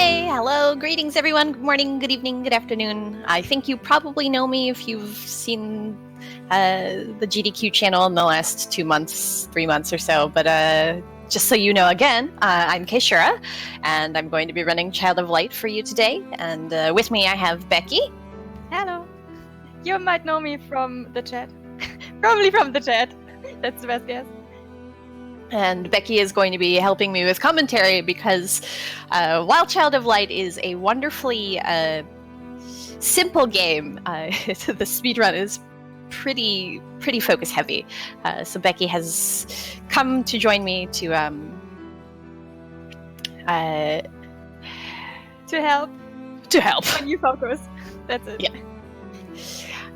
Hi, hello, greetings everyone. Good morning, good evening, good afternoon. I think you probably know me if you've seen the GDQ channel in the last 2 months, 3 months or so. But just so you know again, I'm caeshura, and I'm going to be running Child of Light for you today. And with me I have Becky. Hello. You might know me from the chat. Probably from the chat. That's the best guess. And Becky is going to be helping me with commentary because while Child of Light is a wonderfully simple game, the speedrun is pretty focus heavy. So Becky has come to join me to help. To help. When you focus. That's it.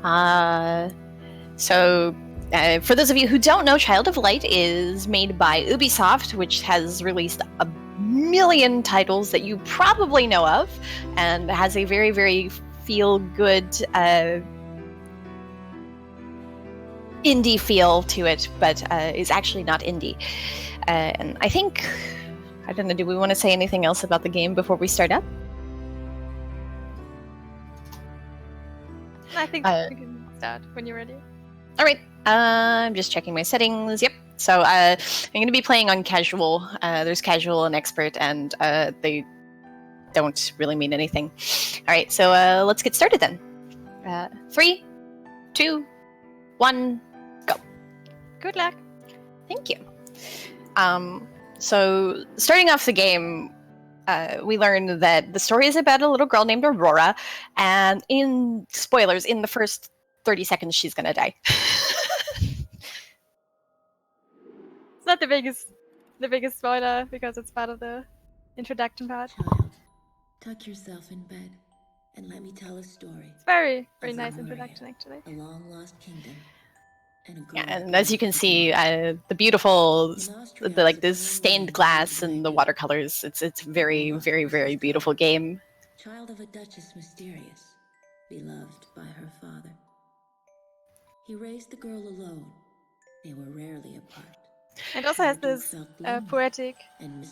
Yeah. So for those of you who don't know, Child of Light is made by Ubisoft, which has released a million titles that you probably know of, and has a very, very feel-good indie feel to it, but is actually not indie. And I think, I don't know, do we want to say anything else about the game before we start up? I think we can start when you're ready. All right. I'm just checking my settings. Yep. So I'm going to be playing on casual. There's casual and expert, and they don't really mean anything. All right. So let's get started then. 3, 2, 1, go. Good luck. Thank you. So starting off the game, we learn that the story is about a little girl named Aurora, and in spoilers, in the first 30 seconds, she's going to die. It's not the biggest spoiler because it's part of the introduction part. Child, tuck yourself in bed and let me tell a story. It's very nice introduction, actually. A long lost kingdom. And as you can see, the beautiful, this stained glass and the watercolors, it's very, very, very beautiful game. Child of a duchess mysterious, beloved by her father. He raised the girl alone. They were rarely apart. It also has this poetic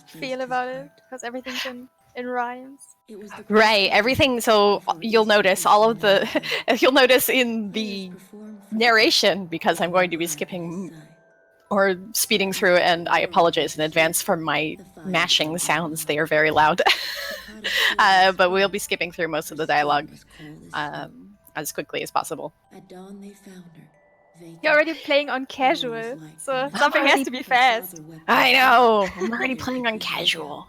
feel about it, because everything's in rhymes. Right, everything. So you'll notice all of the, you'll notice in the narration, because I'm going to be skipping or speeding through, and I apologize in advance for my mashing sounds. They are very loud. But we'll be skipping through most of the dialogue as quickly as possible. At dawn they found her. You're already playing on casual, so something has to be fast. I know! I'm already playing on casual.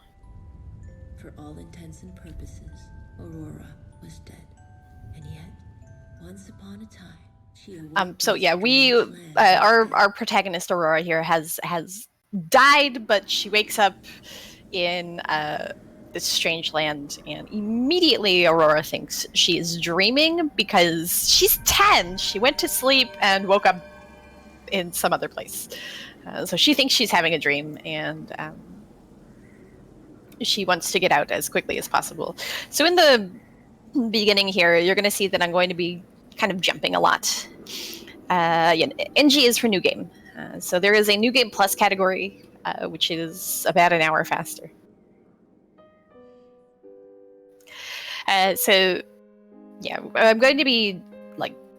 For all intents and purposes, Aurora was dead. And yet, once upon a time, she awoke. So yeah, we our protagonist Aurora here has died, but she wakes up in this strange land, and immediately Aurora thinks she is dreaming because she's 10. She went to sleep and woke up in some other place. So she thinks she's having a dream, and she wants to get out as quickly as possible. So in the beginning here, you're going to see that I'm going to be kind of jumping a lot. NG is for new game. So there is a new game plus category, which is about an hour faster. So yeah, I'm going to be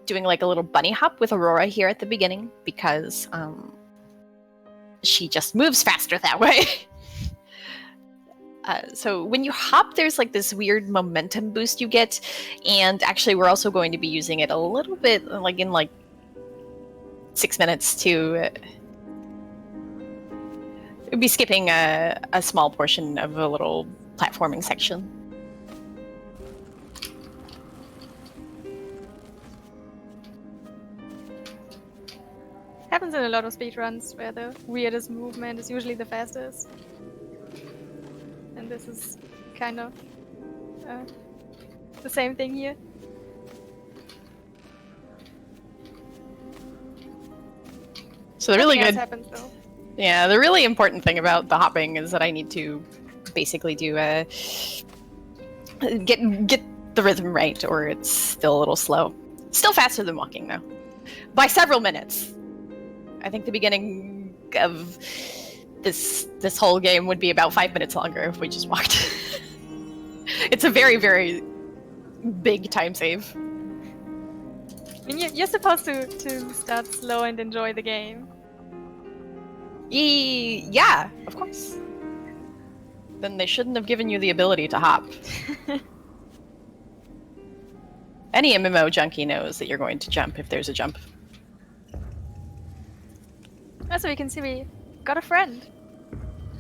doing a little bunny hop with Aurora here at the beginning because she just moves faster that way. So when you hop, there's this weird momentum boost you get, and actually we're also going to be using it a little bit in 6 minutes to be skipping a small portion of a little platforming section. Happens in a lot of speedruns where the weirdest movement is usually the fastest. And this is kind of the same thing here. So the really good happens, though. Yeah, the really important thing about the hopping is that I need to basically do get the rhythm right, or it's still a little slow. Still faster than walking though, by several minutes. I think the beginning of this whole game would be about 5 minutes longer if we just walked. It's a very, very big time save. I mean, you're supposed to start slow and enjoy the game. Yeah, of course. Then they shouldn't have given you the ability to hop. Any MMO junkie knows that you're going to jump if there's a jump. Also, we can see we got a friend.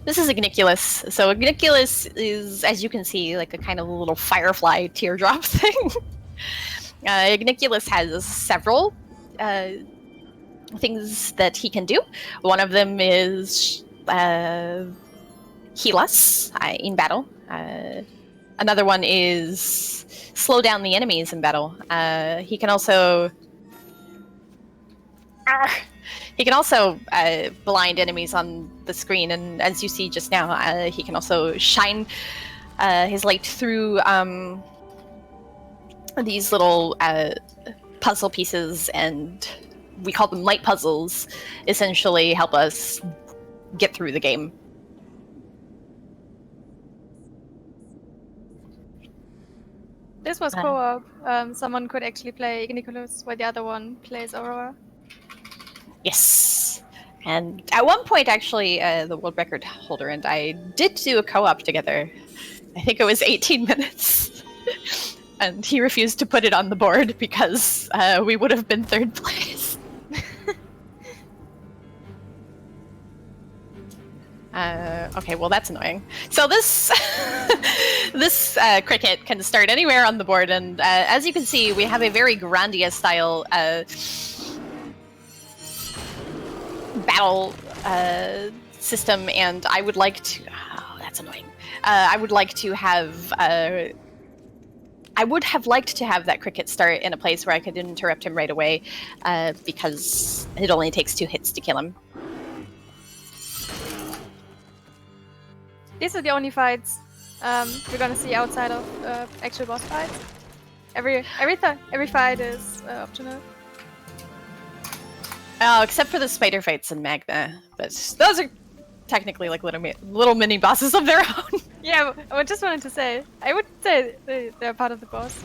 This is Igniculus. So Igniculus is, as you can see, like a kind of little firefly teardrop thing. Igniculus has several things that he can do. One of them is heal us in battle. Another one is slow down the enemies in battle. He can also blind enemies on the screen, and as you see just now, he can also shine his light through these little puzzle pieces, and we call them light puzzles, essentially help us get through the game. This was co-op. Someone could actually play Igniculus while the other one plays Aurora. Yes. And at one point, actually, the world record holder and I did do a co-op together. I think it was 18 minutes. And he refused to put it on the board because we would have been third place. Okay, well that's annoying. So this this cricket can start anywhere on the board, and as you can see, we have a very Grandia style battle system, and I would like to. Oh, that's annoying. I would like to have. I would have liked to have that cricket start in a place where I could interrupt him right away, because it only takes 2 hits to kill him. These are the only fights we're gonna see outside of actual boss fights. Every fight is optional. Except for the spider fights in Magna, but those are technically like little mini bosses of their own. Yeah, I just wanted to say, I would say they're part of the boss.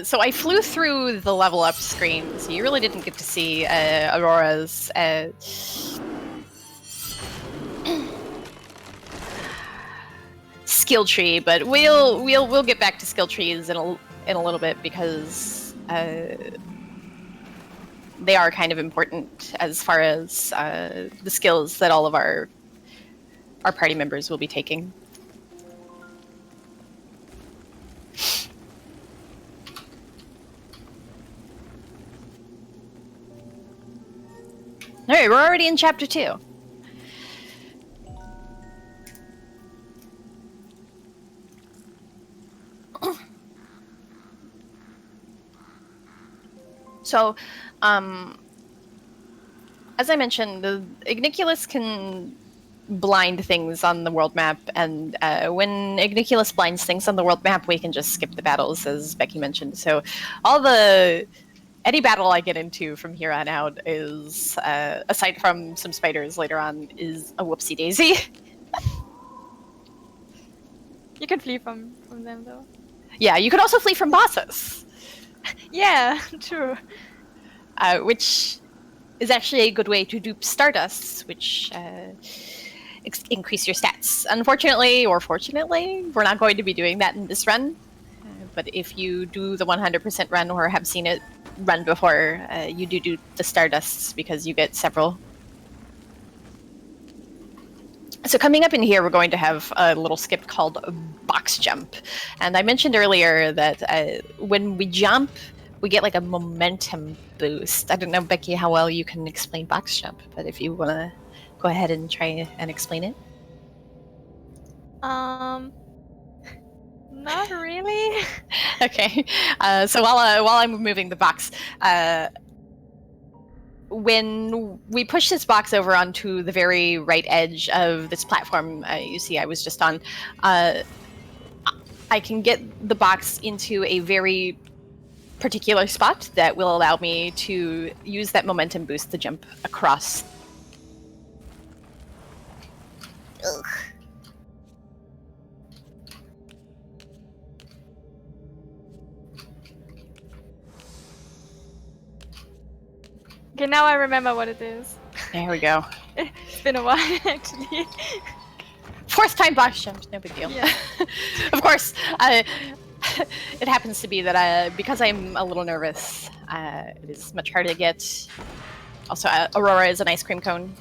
So I flew through the level up screen, so you really didn't get to see Aurora's skill tree, but we'll get back to skill trees in a little bit, because they are kind of important as far as the skills that all of our party members will be taking. All right, we're already in chapter 2. So, as I mentioned, the Igniculus can blind things on the world map, and when Igniculus blinds things on the world map, we can just skip the battles, as Becky mentioned. So, any battle I get into from here on out is, aside from some spiders later on, is a whoopsie daisy. You can flee from them, though. Yeah, you can also flee from bosses. Yeah, true. Which is actually a good way to dupe Stardusts, which increase your stats. Unfortunately, or fortunately, we're not going to be doing that in this run. But if you do the 100% run or have seen it run before, you do the Stardusts, because you get several. So coming up in here, we're going to have a little skip called box jump. And I mentioned earlier that when we jump, we get like a momentum boost. I don't know, Becky, how well you can explain box jump, but if you want to go ahead and try and explain it. Not really. Okay. So while I'm moving the box, when we push this box over onto the very right edge of this platform you see I was just on, I can get the box into a very particular spot that will allow me to use that momentum boost to jump across. Ugh. Okay, now I remember what it is. There we go. It's been a while, actually. Fourth time boss jump, no big deal. Yeah. Of course, it happens to be that because I'm a little nervous, it is much harder to get. Also, Aurora is an ice cream cone.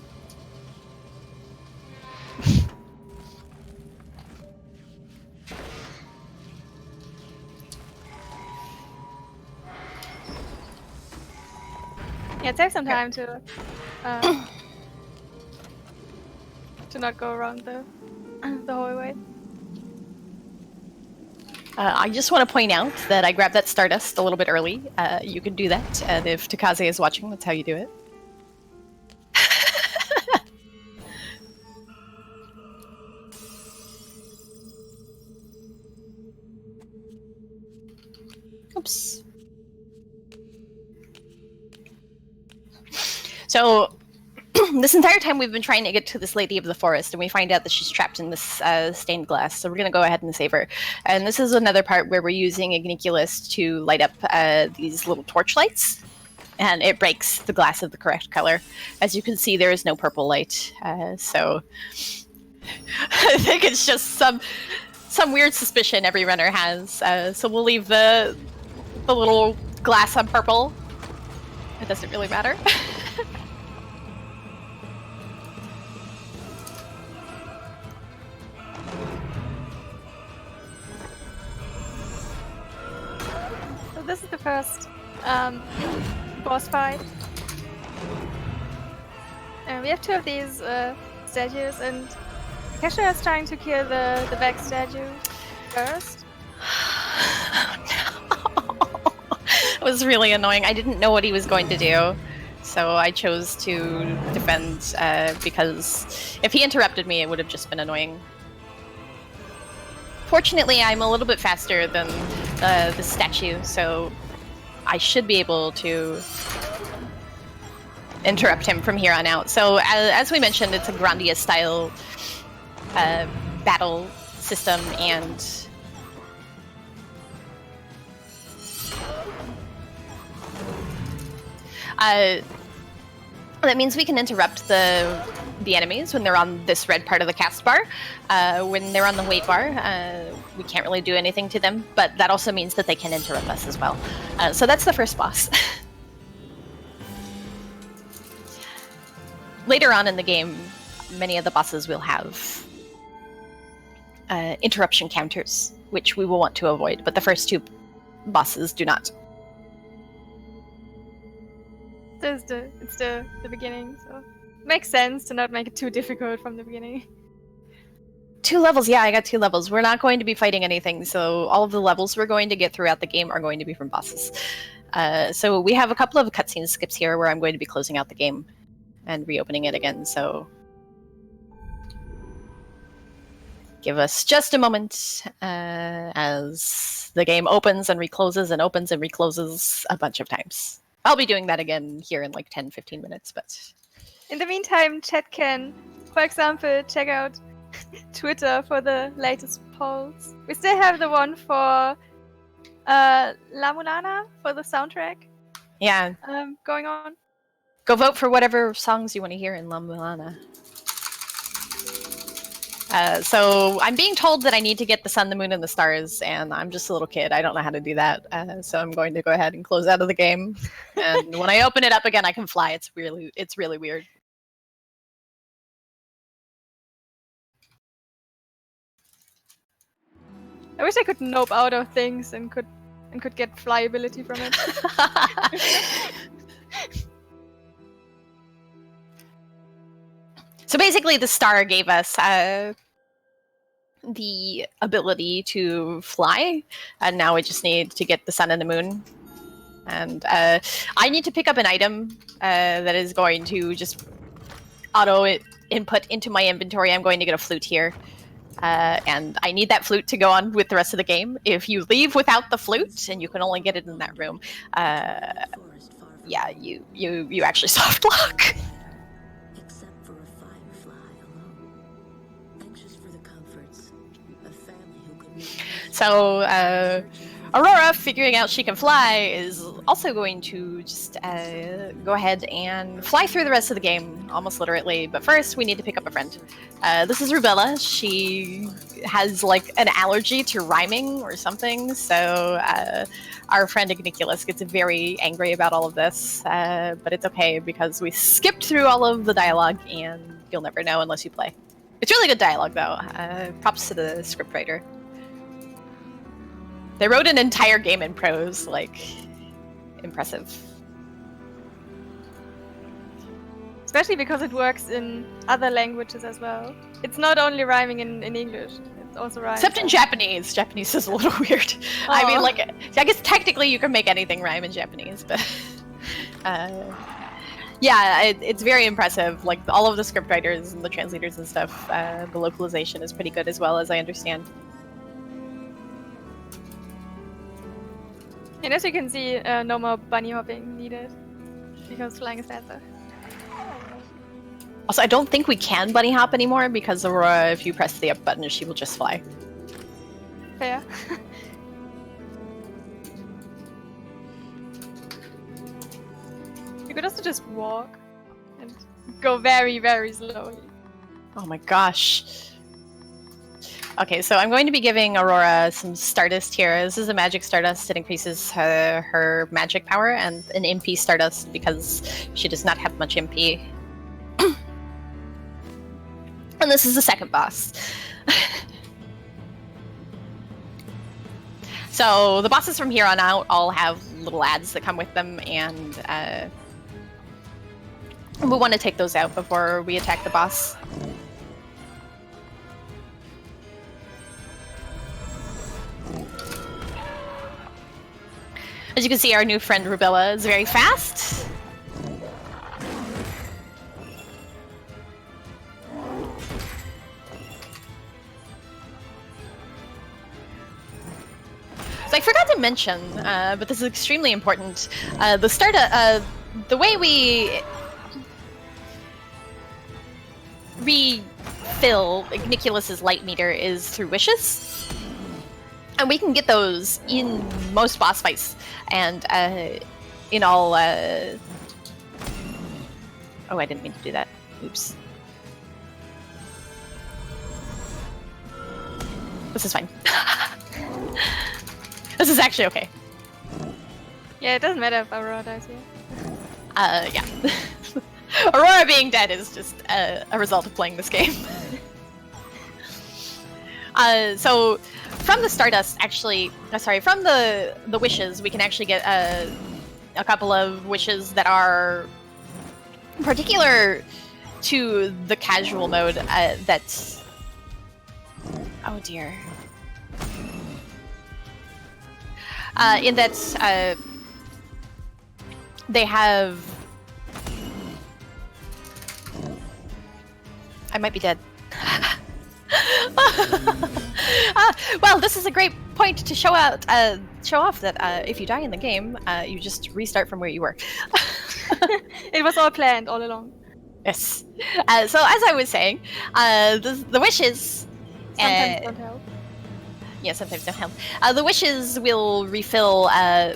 Yeah, it takes some time to not go around the hallway. I just want to point out that I grabbed that Stardust a little bit early. You can do that, and if Takaze is watching, that's how you do it. Oops. So, this entire time we've been trying to get to this Lady of the Forest, and we find out that she's trapped in this stained glass, so we're going to go ahead and save her. And this is another part where we're using Igniculus to light up these little torch lights, and it breaks the glass of the correct color. As you can see, there is no purple light, so I think it's just some weird suspicion every runner has. So we'll leave the little glass on purple. It doesn't really matter. So this is the first boss fight. And we have two of these statues, and caeshura is trying to kill the back statue first. It was really annoying. I didn't know what he was going to do, so I chose to defend because if he interrupted me, it would have just been annoying. Fortunately, I'm a little bit faster than the statue, so I should be able to interrupt him from here on out. So, as we mentioned, it's a Grandia style battle system, and that means we can interrupt the enemies when they're on this red part of the cast bar. When they're on the weight bar, we can't really do anything to them, but that also means that they can interrupt us as well. So that's the first boss. Later on in the game, many of the bosses will have interruption counters, which we will want to avoid, but the first two bosses do not. It's the beginning, so makes sense to not make it too difficult from the beginning. 2 levels, yeah, I got 2 levels. We're not going to be fighting anything, so all of the levels we're going to get throughout the game are going to be from bosses. So we have a couple of cutscene skips here where I'm going to be closing out the game and reopening it again, so give us just a moment as the game opens and recloses and opens and recloses a bunch of times. I'll be doing that again here in like 10-15 minutes, but In the meantime, chat can, for example, check out Twitter for the latest polls. We still have the one for La Mulana for the soundtrack yeah, going on. go vote for whatever songs you want to hear in La Mulana. So I'm being told that I need to get the sun, the moon, and the stars, and I'm just a little kid. I don't know how to do that, so I'm going to go ahead and close out of the game. And when I open it up again, I can fly. It's really weird. I wish I could nope out of things and could get flyability from it. So basically, the star gave us the ability to fly, and now we just need to get the sun and the moon. And I need to pick up an item that is going to just auto input into my inventory. I'm going to get a flute here. and I need that flute to go on with the rest of the game. If you leave without the flute, and you can only get it in that room, yeah, you actually soft lock. Except for a firefly alone, anxious for the comforts, a family who could make So Aurora, figuring out she can fly, is also going to just go ahead and fly through the rest of the game, almost literally. But first, we need to pick up a friend. This is Rubella. She has like an allergy to rhyming or something, so our friend Igniculus gets very angry about all of this. But it's okay because we skipped through all of the dialogue, and you'll never know unless you play. It's really good dialogue, though. Props to the scriptwriter. They wrote an entire game in prose, like, impressive. Especially because it works in other languages as well. It's not only rhyming in English, it's also rhyming. Except in Japanese. Japanese is a little weird. I mean, like, I guess technically you can make anything rhyme in Japanese, but... yeah, it's very impressive. Like, all of the scriptwriters and the translators and stuff, the localization is pretty good as well, as I understand. And as you can see, no more bunny hopping needed, because flying is faster. Also, I don't think we can bunny hop anymore, because Aurora, if you press the up button, she will just fly. Fair. You could also just walk and go very, very slowly. Oh my gosh. Okay, so I'm going to be giving Aurora some Stardust here. This is a magic Stardust. It increases her magic power, and an MP Stardust because she does not have much MP. And this is the second boss. So the bosses from here on out all have little ads that come with them, and we want to take those out before we attack the boss. As you can see, our new friend Rubella is very fast. So I forgot to mention, but this is extremely important. The way we refill Igniculus's light meter is through wishes. And we can get those in most boss fights, and in all... Oh, I didn't mean to do that. Oops. This is fine. This is actually okay. Yeah, it doesn't matter if Aurora dies here. Yeah. Aurora being dead is just a result of playing this game. So... From the Stardust, actually, from the wishes, we can actually get a couple of wishes that are particular to the casual mode. That's... Oh dear. In that they have... I might be dead. Well, this is a great point to show off that if you die in the game, you just restart from where you were. It was all planned all along. Yes. So as I was saying, the wishes Sometimes don't help. Yeah, sometimes don't help. The wishes will refill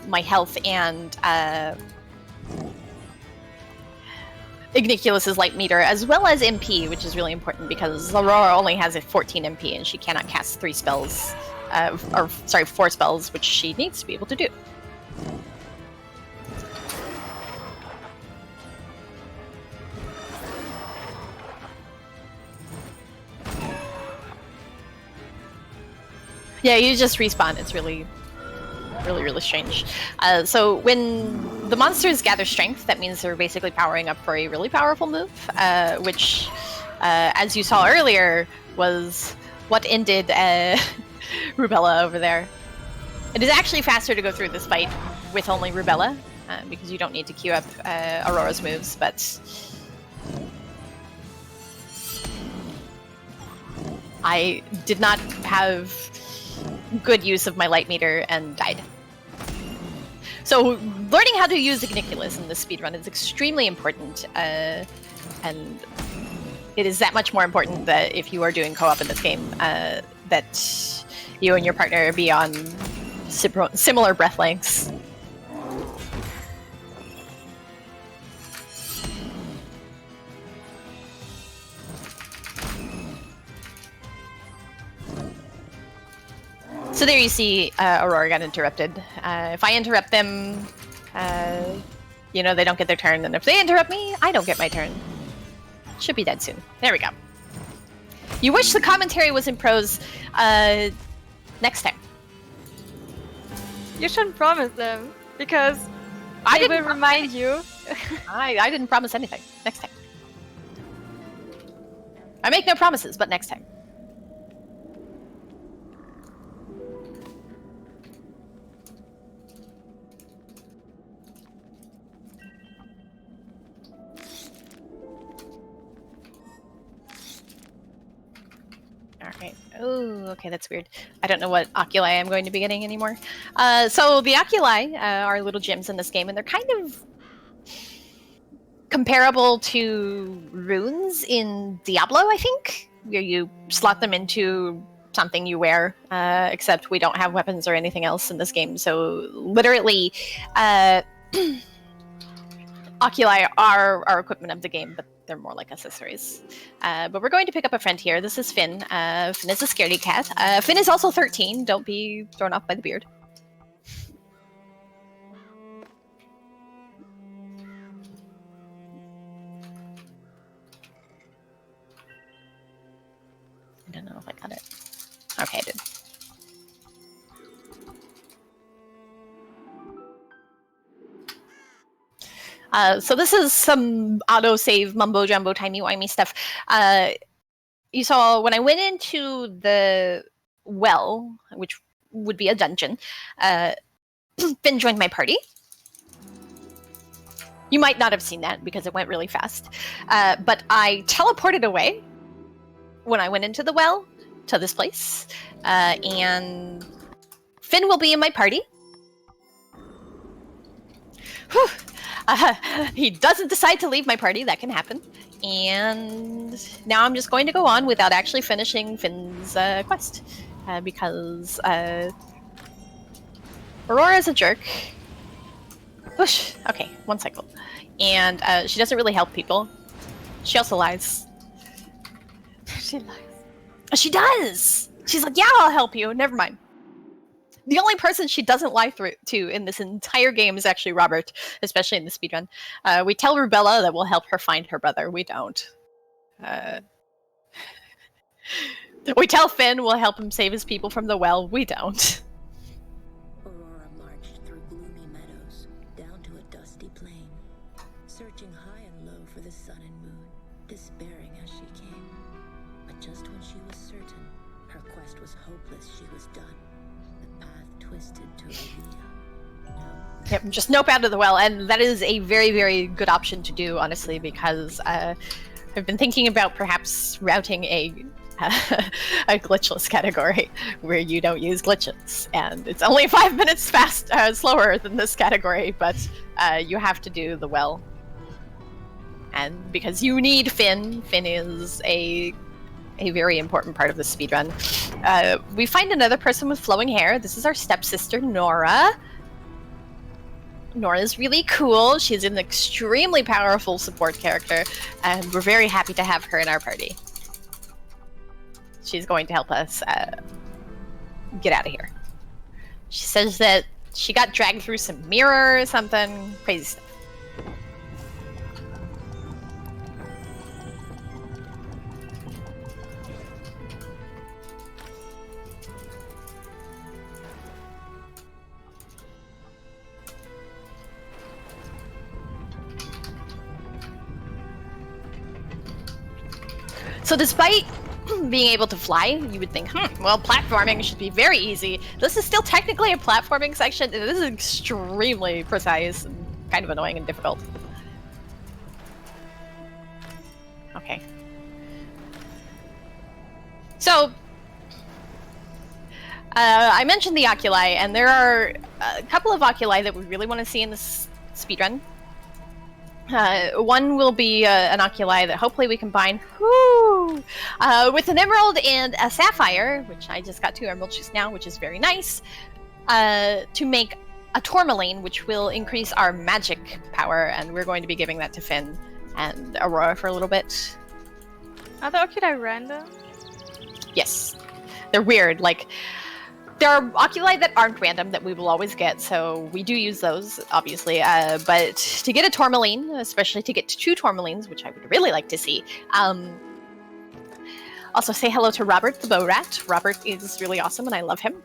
my health and Igniculus's light meter, as well as MP, which is really important because Aurora only has a 14 MP and she cannot cast 4 spells, which she needs to be able to do. Yeah, you just respawn. It's really strange. So when the monsters gather strength, that means they're basically powering up for a really powerful move, which, as you saw earlier, was what ended Rubella over there. It is actually faster to go through this fight with only Rubella, because you don't need to queue up Aurora's moves, but... I did not have good use of my light meter and died. So learning how to use Igniculus in this speedrun is extremely important, and it is that much more important that if you are doing co-op in this game, that you and your partner be on similar breath lengths. So there you see Aurora got interrupted. If I interrupt them, you know, they don't get their turn, and if they interrupt me, I don't get my turn. Should be dead soon. There we go. You wish the commentary was in prose next time. You shouldn't promise them, because I they didn't will remind you. I didn't promise anything. Next time. I make no promises, but next time. Alright. Oh, okay, that's weird. I don't know what oculi I'm going to be getting anymore. So the oculi are little gems in this game, and they're kind of comparable to runes in Diablo, I think, where you slot them into something you wear, except we don't have weapons or anything else in this game. So literally, oculi are our equipment of the game, but they're more like accessories. But we're going to pick up a friend here. This is Finn. Finn is a scaredy cat. Finn is also 13. Don't be thrown off by the beard. I don't know if I got it. Okay, I did. So this is some autosave mumbo-jumbo timey-wimey stuff. You saw when I went into the well, which would be a dungeon, Finn joined my party. You might not have seen that because it went really fast. But I teleported away when I went into the well to this place. And Finn will be in my party. Whew. He doesn't decide to leave my party. That can happen. And now I'm just going to go on without actually finishing Finn's quest. Because Aurora's a jerk. Whoosh. Okay, one cycle. And she doesn't really help people. She also lies. She lies. She does! She's like, yeah, I'll help you. Never mind. The only person she doesn't lie to in this entire game is actually Robert, especially in the speedrun. We tell Rubella that we'll help her find her brother. We don't. We tell Finn we'll help him save his people from the well. We don't. Aurora marched through gloomy meadows, down to a dusty plain, searching high and low for the sun and moon, despairing as she came. But just when she was certain her quest was hopeless, she was done. The path twisted to Ravia. No. Yep, just nope out of the well, and that is a very, very good option to do, honestly, because I've been thinking about perhaps routing a glitchless category where you don't use glitches, and it's only 5 minutes slower than this category, but you have to do the well, and because you need Finn is a very important part of the speedrun. We find another person with flowing hair. This is our stepsister, Nora. Nora's really cool. She's an extremely powerful support character, and we're very happy to have her in our party. She's going to help us get out of here. She says that she got dragged through some mirror or something. Crazy stuff. So despite being able to fly, you would think, well, platforming should be very easy. This is still technically a platforming section. This is extremely precise and kind of annoying and difficult. Okay. So, I mentioned the oculi, and there are a couple of oculi that we really want to see in this speedrun. One will be an oculi that hopefully we combine with an emerald and a sapphire, which I just got 2 emeralds just now, which is very nice, to make a tourmaline, which will increase our magic power, and we're going to be giving that to Finn and Aurora for a little bit. Are the oculi random? Yes. They're weird. Like, there are oculi that aren't random that we will always get, so we do use those, obviously. But to get a tourmaline, especially to get to 2 tourmalines, which I would really like to see. Also, say hello to Robert the Bow Rat. Robert is really awesome, and I love him.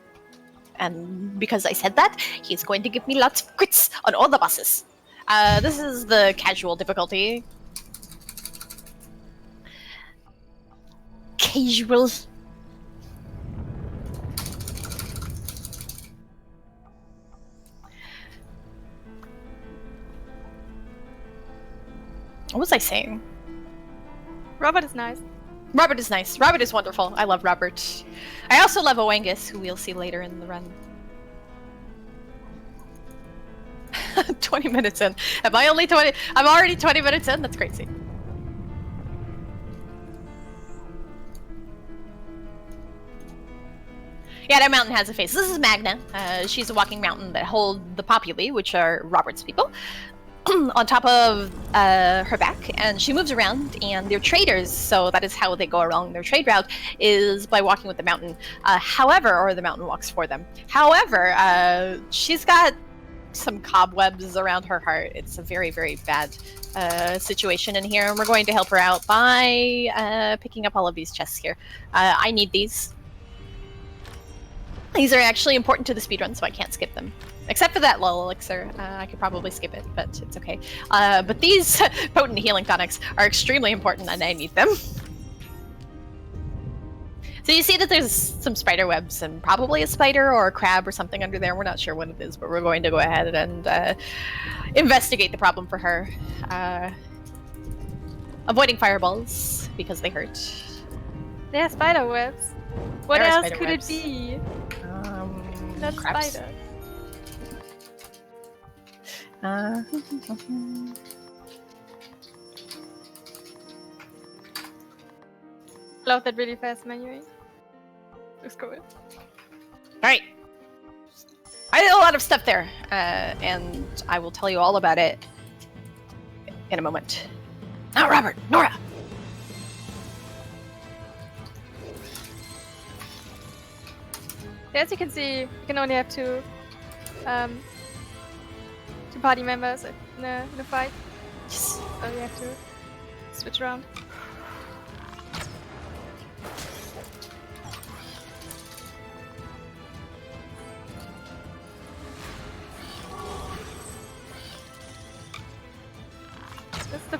And because I said that, he's going to give me lots of crits on all the bosses. This is the casual difficulty. Casual. What was I saying? Robert is nice. Robert is nice. Robert is wonderful. I love Robert. I also love Angus, who we'll see later in the run. 20 minutes in. Am I only 20? I'm already 20 minutes in? That's crazy. Yeah, that mountain has a face. This is Magna. She's a walking mountain that hold the populi, which are Robert's people, on top of her back, and she moves around, and they're traders, so that is how they go along their trade route, is by walking with the mountain. Or the mountain walks for them. However, she's got some cobwebs around her heart. It's a very, very bad situation in here, and we're going to help her out by picking up all of these chests here. I need these. These are actually important to the speedrun, so I can't skip them. Except for that lull elixir. I could probably skip it, but it's okay. But these potent healing tonics are extremely important, and I need them. So you see that there's some spider webs and probably a spider or a crab or something under there. We're not sure what it is, but we're going to go ahead and investigate the problem for her. Avoiding fireballs, because they hurt. They are spider webs. What There are else spider could webs. it be? Not Crabs. spider. Love that really fast menuing. Looks cool. Alright. I did a lot of stuff there, and I will tell you all about it in a moment. Now, Robert, Nora! As you can see, you can only have 2 party members in a fight. Yes. So you have to switch around. This is the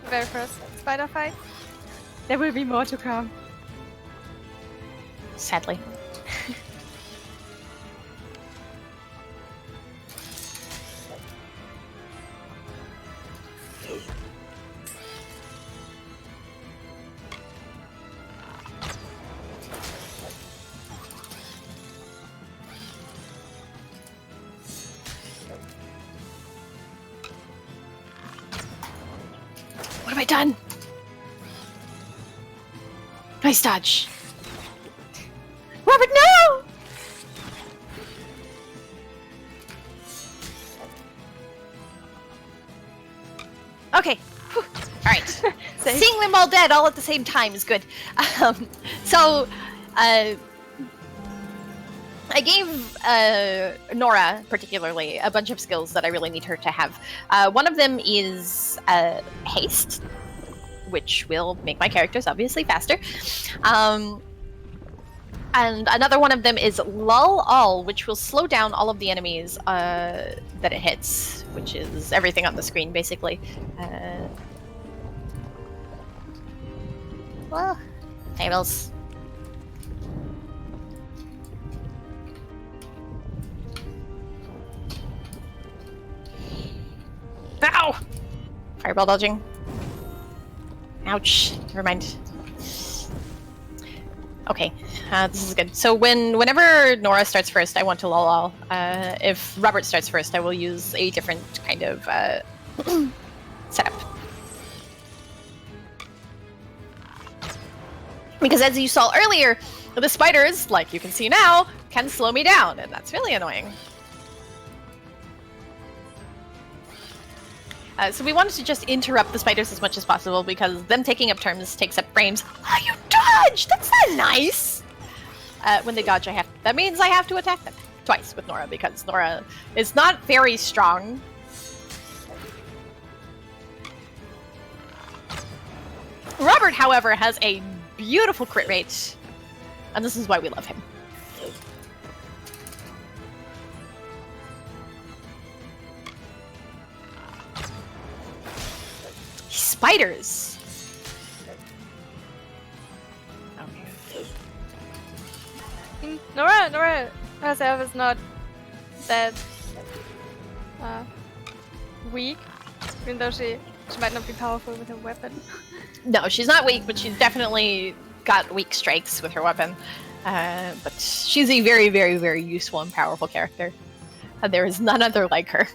very first spider fight. There will be more to come. Sadly. What have I done? Nice dodge. Robert, no! Okay. Whew. All right. Seeing them all dead all at the same time is good. I gave Nora, particularly, a bunch of skills that I really need her to have. One of them is haste, which will make my characters obviously faster. And another one of them is lull all, which will slow down all of the enemies that it hits, which is everything on the screen, basically. Well, tables. Ow! Fireball dodging. Ouch. Never mind. Okay, this is good. So whenever Nora starts first, I want to lol. If Robert starts first, I will use a different kind of setup. Because as you saw earlier, the spiders, like you can see now, can slow me down, and that's really annoying. So we wanted to just interrupt the spiders as much as possible because them taking up turns takes up frames. Oh, you dodge! That's not nice! When they dodge, that means I have to attack them twice with Nora because Nora is not very strong. Robert, however, has a beautiful crit rate, and this is why we love him. Spiders. Okay. Nora herself is not that weak, even though she might not be powerful with her weapon. No, she's not weak, but she's definitely got weak strikes with her weapon. But she's a very, very, very useful and powerful character. And there is none other like her.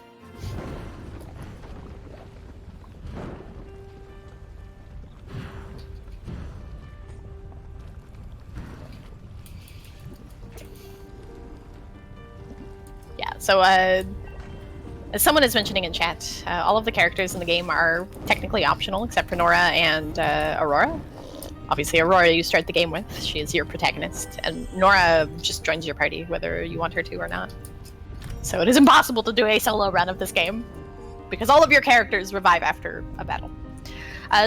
Yeah, so as someone is mentioning in chat, all of the characters in the game are technically optional except for Nora and Aurora. Obviously, Aurora you start the game with. She is your protagonist, and Nora just joins your party whether you want her to or not. So it is impossible to do a solo run of this game because all of your characters revive after a battle.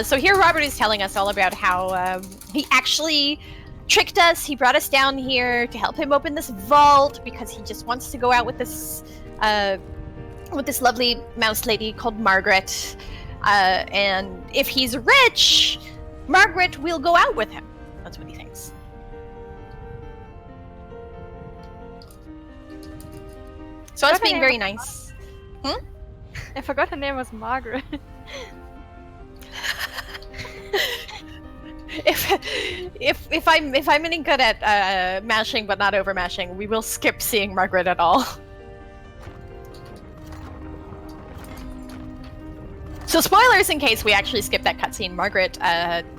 So here Robert is telling us all about how he actually tricked us. He brought us down here to help him open this vault because he just wants to go out with this lovely mouse lady called Margaret. And if he's rich, Margaret will go out with him. That's what he thinks. So I was being very nice. I forgot her name was Margaret. If I'm any good at mashing but not over mashing, we will skip seeing Margaret at all. So spoilers in case we actually skip that cutscene. Margaret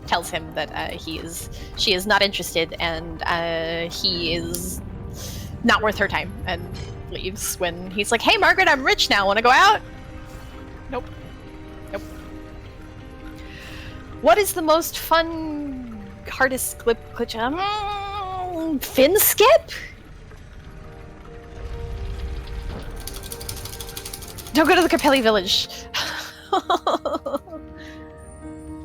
tells him that she is not interested and he is not worth her time and leaves when he's like, "Hey Margaret, I'm rich now. Want to go out?" Nope. Nope. What is the most fun, hardest glitch? Fin skip? Don't go to the Capelli village.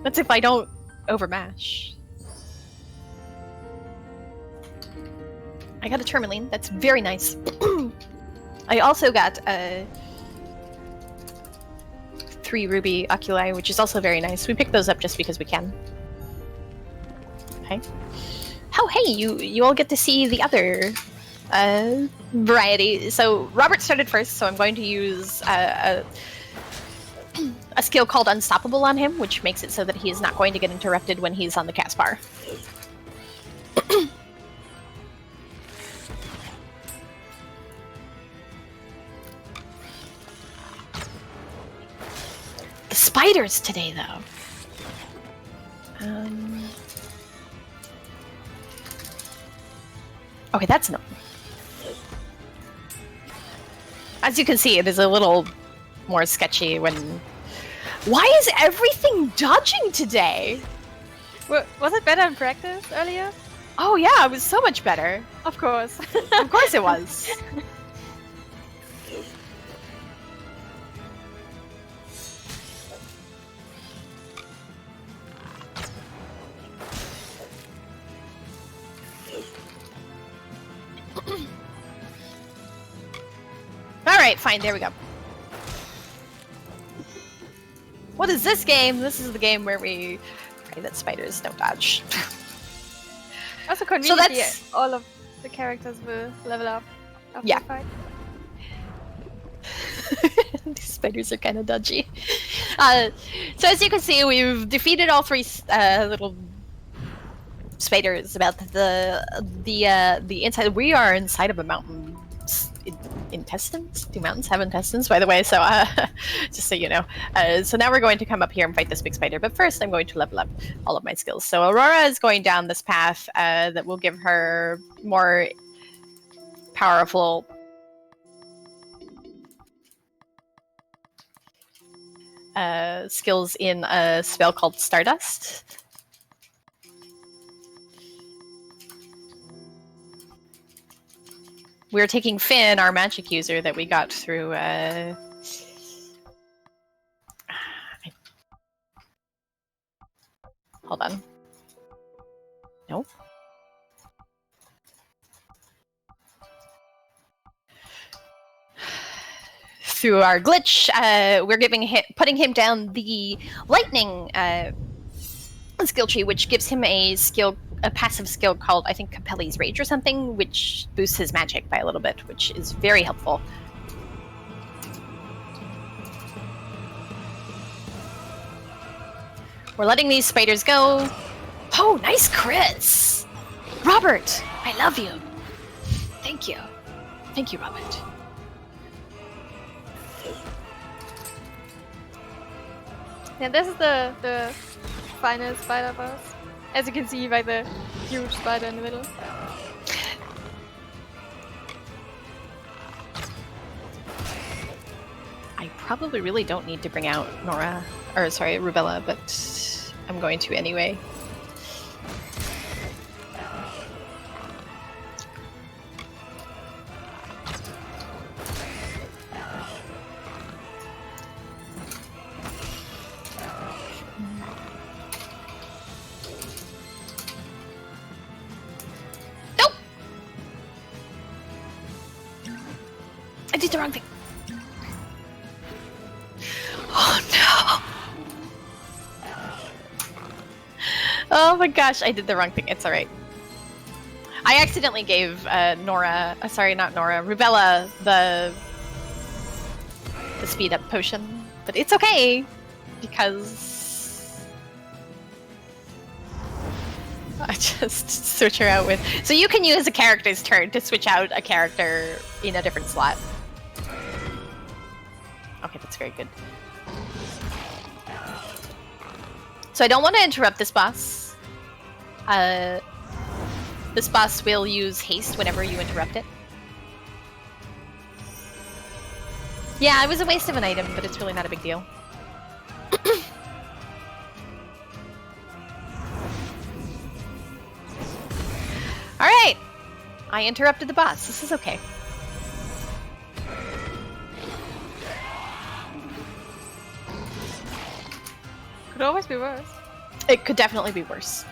That's if I don't overmash. I got a tourmaline. That's very nice. I also got 3 ruby oculi, which is also very nice. We picked those up just because we can. Okay. Oh, hey, you all get to see the other variety. So Robert started first, so I'm going to use a skill called Unstoppable on him, which makes it so that he is not going to get interrupted when he's on the cast bar. The spiders today, though. Okay, that's no. As you can see, it is a little more sketchy when... Why is everything dodging today? Was it better in practice earlier? Oh yeah, it was so much better. Of course. Of course it was. Alright, fine, there we go. What is this game? This is the game where we pray that spiders don't dodge. Also conveniently, all of the characters will level up after the fight. These spiders are kind of dodgy. So as you can see, we've defeated all 3 little spiders about the inside. We are inside of a mountain. Intestines? Do mountains have intestines, by the way? So just so you know. So now we're going to come up here and fight this big spider. But first, I'm going to level up all of my skills. So Aurora is going down this path that will give her more powerful skills in a spell called Stardust. We're taking Finn, our magic user that we got through hold on. No. Through our glitch, we're putting him down the lightning skill tree, which gives him a passive skill called, I think, Capelli's Rage or something, which boosts his magic by a little bit, which is very helpful. We're letting these spiders go. Oh, nice crits! Robert, I love you. Thank you. Thank you, Robert. Yeah, this is the final spider boss. As you can see by the huge spider in the middle. I probably really don't need to bring out Rubella, but I'm going to anyway. I did the wrong thing. Oh no. Oh my gosh, I did the wrong thing. It's alright. I accidentally gave Rubella the speed up potion, but it's okay because I just switch her out with. So you can use a character's turn to switch out a character in a different slot. Okay, that's very good. So I don't want to interrupt this boss. This boss will use haste whenever you interrupt it. Yeah, it was a waste of an item, but it's really not a big deal. Alright! I interrupted the boss. This is okay. Could always be worse. It could definitely be worse.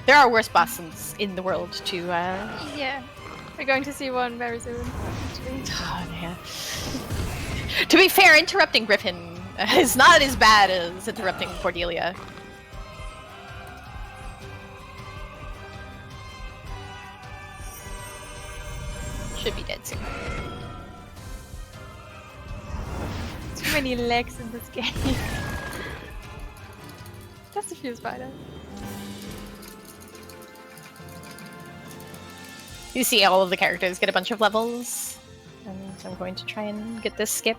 There are worse bosses in the world to, Yeah. We're going to see one very soon. Oh, yeah. To be fair, interrupting Griffin is not as bad as interrupting Cordelia. Should be dead soon. Too many legs in this game. Just a few spiders. You see all of the characters get a bunch of levels, and I'm going to try and get this skip.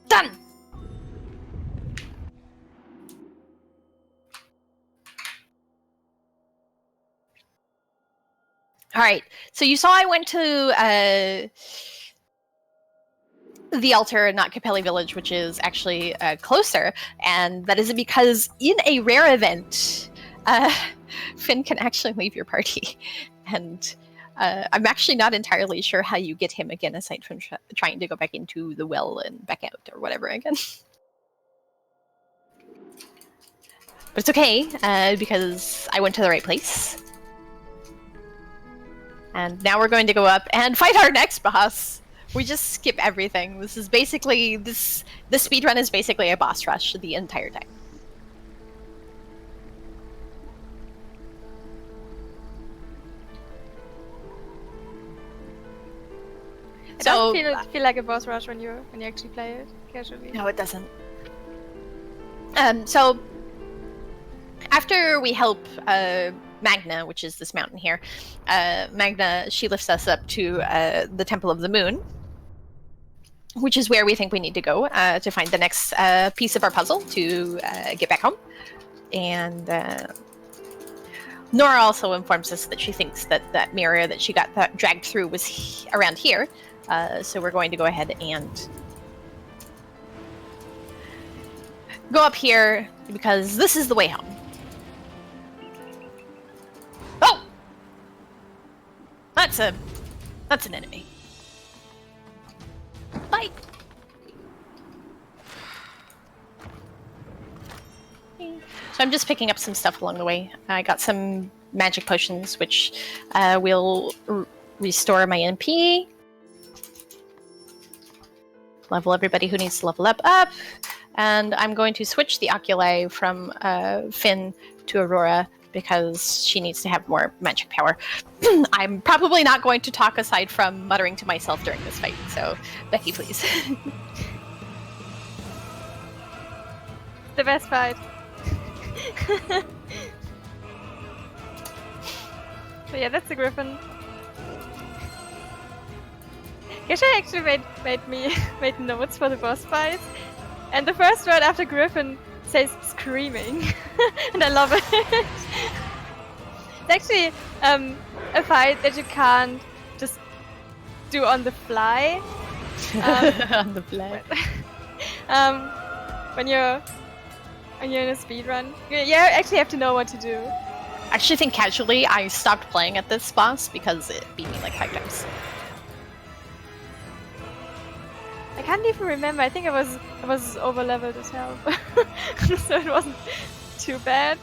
Done! Alright, so you saw I went to the altar, not Capelli Village, which is actually closer, and that is because in a rare event, Finn can actually leave your party, and I'm actually not entirely sure how you get him again, aside from trying to go back into the well and back out, or whatever again. But it's okay, because I went to the right place. And now we're going to go up and fight our next boss. We just skip everything. This is basically the speedrun is basically a boss rush the entire time. It So doesn't feel like a boss rush when you actually play it casually. no, it doesn't. So after we help Magna, which is this mountain here, Magna, she lifts us up to the Temple of the Moon, which is where we think we need to go to find the next piece of our puzzle to get back home. And Nora also informs us that she thinks that that mirror that she got dragged through was around here. So we're going to go ahead and go up here because this is the way home. Oh! That's an enemy. Bye! So I'm just picking up some stuff along the way. I got some magic potions, which will restore my MP. Level everybody who needs to level up. And I'm going to switch the oculi from Finn to Aurora because she needs to have more magic power. I'm probably not going to talk aside from muttering to myself during this fight, so Becky, please. The best fight. So yeah, that's the Griffin. Caeshura actually made notes for the boss fight, and the first word after Griffin says screaming, and I love it. It's actually a fight that you can't just do on the fly. On the fly. When you're in a speedrun, you actually have to know what to do. I actually think casually I stopped playing at this boss because it beat me like 5 times. I can't even remember. I think I was over leveled as hell, so it wasn't too bad.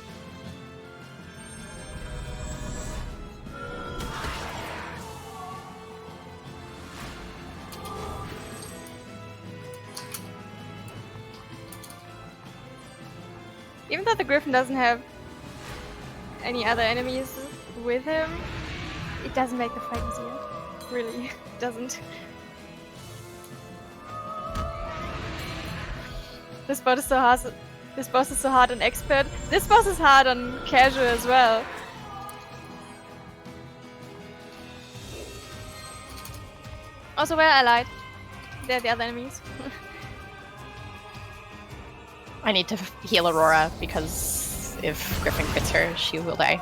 Even though the Griffin doesn't have any other enemies with him, it doesn't make the fight easier. Really, it doesn't. This boss is so hard. This boss is so hard on expert. This boss is hard on casual as well. Also, well, I lied. They're the other enemies. I need to heal Aurora because if Griffin crits her, she will die.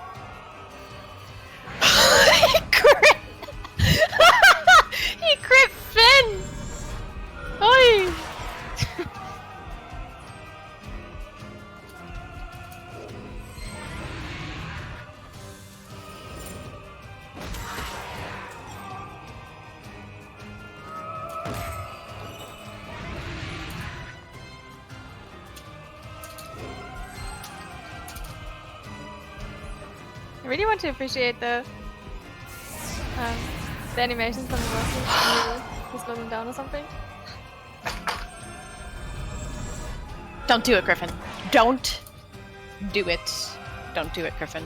He crit Finn! Oi! I really want to appreciate the animations from the bosses when you slow them down or something. Don't do it, Griffin. Don't do it. Don't do it, Griffin.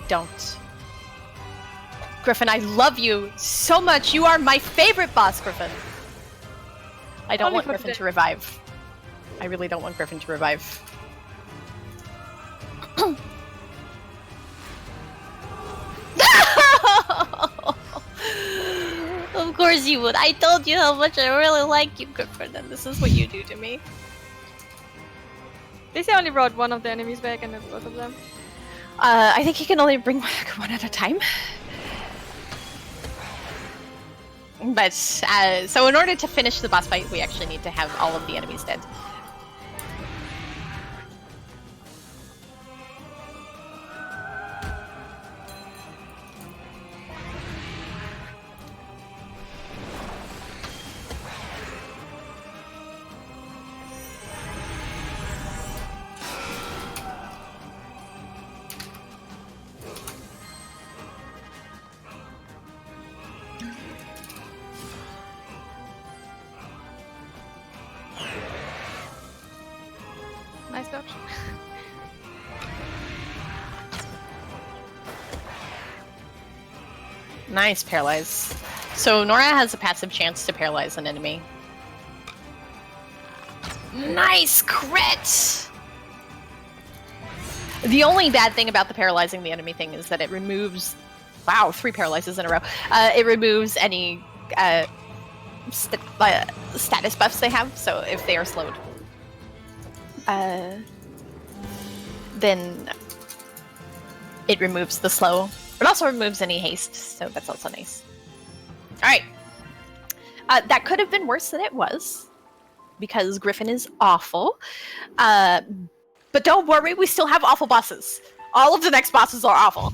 Don't. Griffin, I love you so much. You are my favorite boss, Griffin. I don't Only want for Griffin today. to revive. I really don't want Griffin to revive. Of course you would. I told you how much I really like you, Griffin, and this is what you do to me. At least I only brought one of the enemies back and not both of them. I think you can only bring back one at a time. But, so in order to finish the boss fight, we actually need to have all of the enemies dead. Nice dodge. Nice, Paralyze. So Nora has a passive chance to paralyze an enemy. Nice crit! The only bad thing about the paralyzing the enemy thing is that it removes... Wow, 3 paralyzes in a row. It removes any status buffs they have, so if they are slowed. Then it removes the slow. It also removes any haste, so that's also nice. Alright. That could have been worse than it was, because Griffin is awful. But don't worry, we still have awful bosses. All of the next bosses are awful.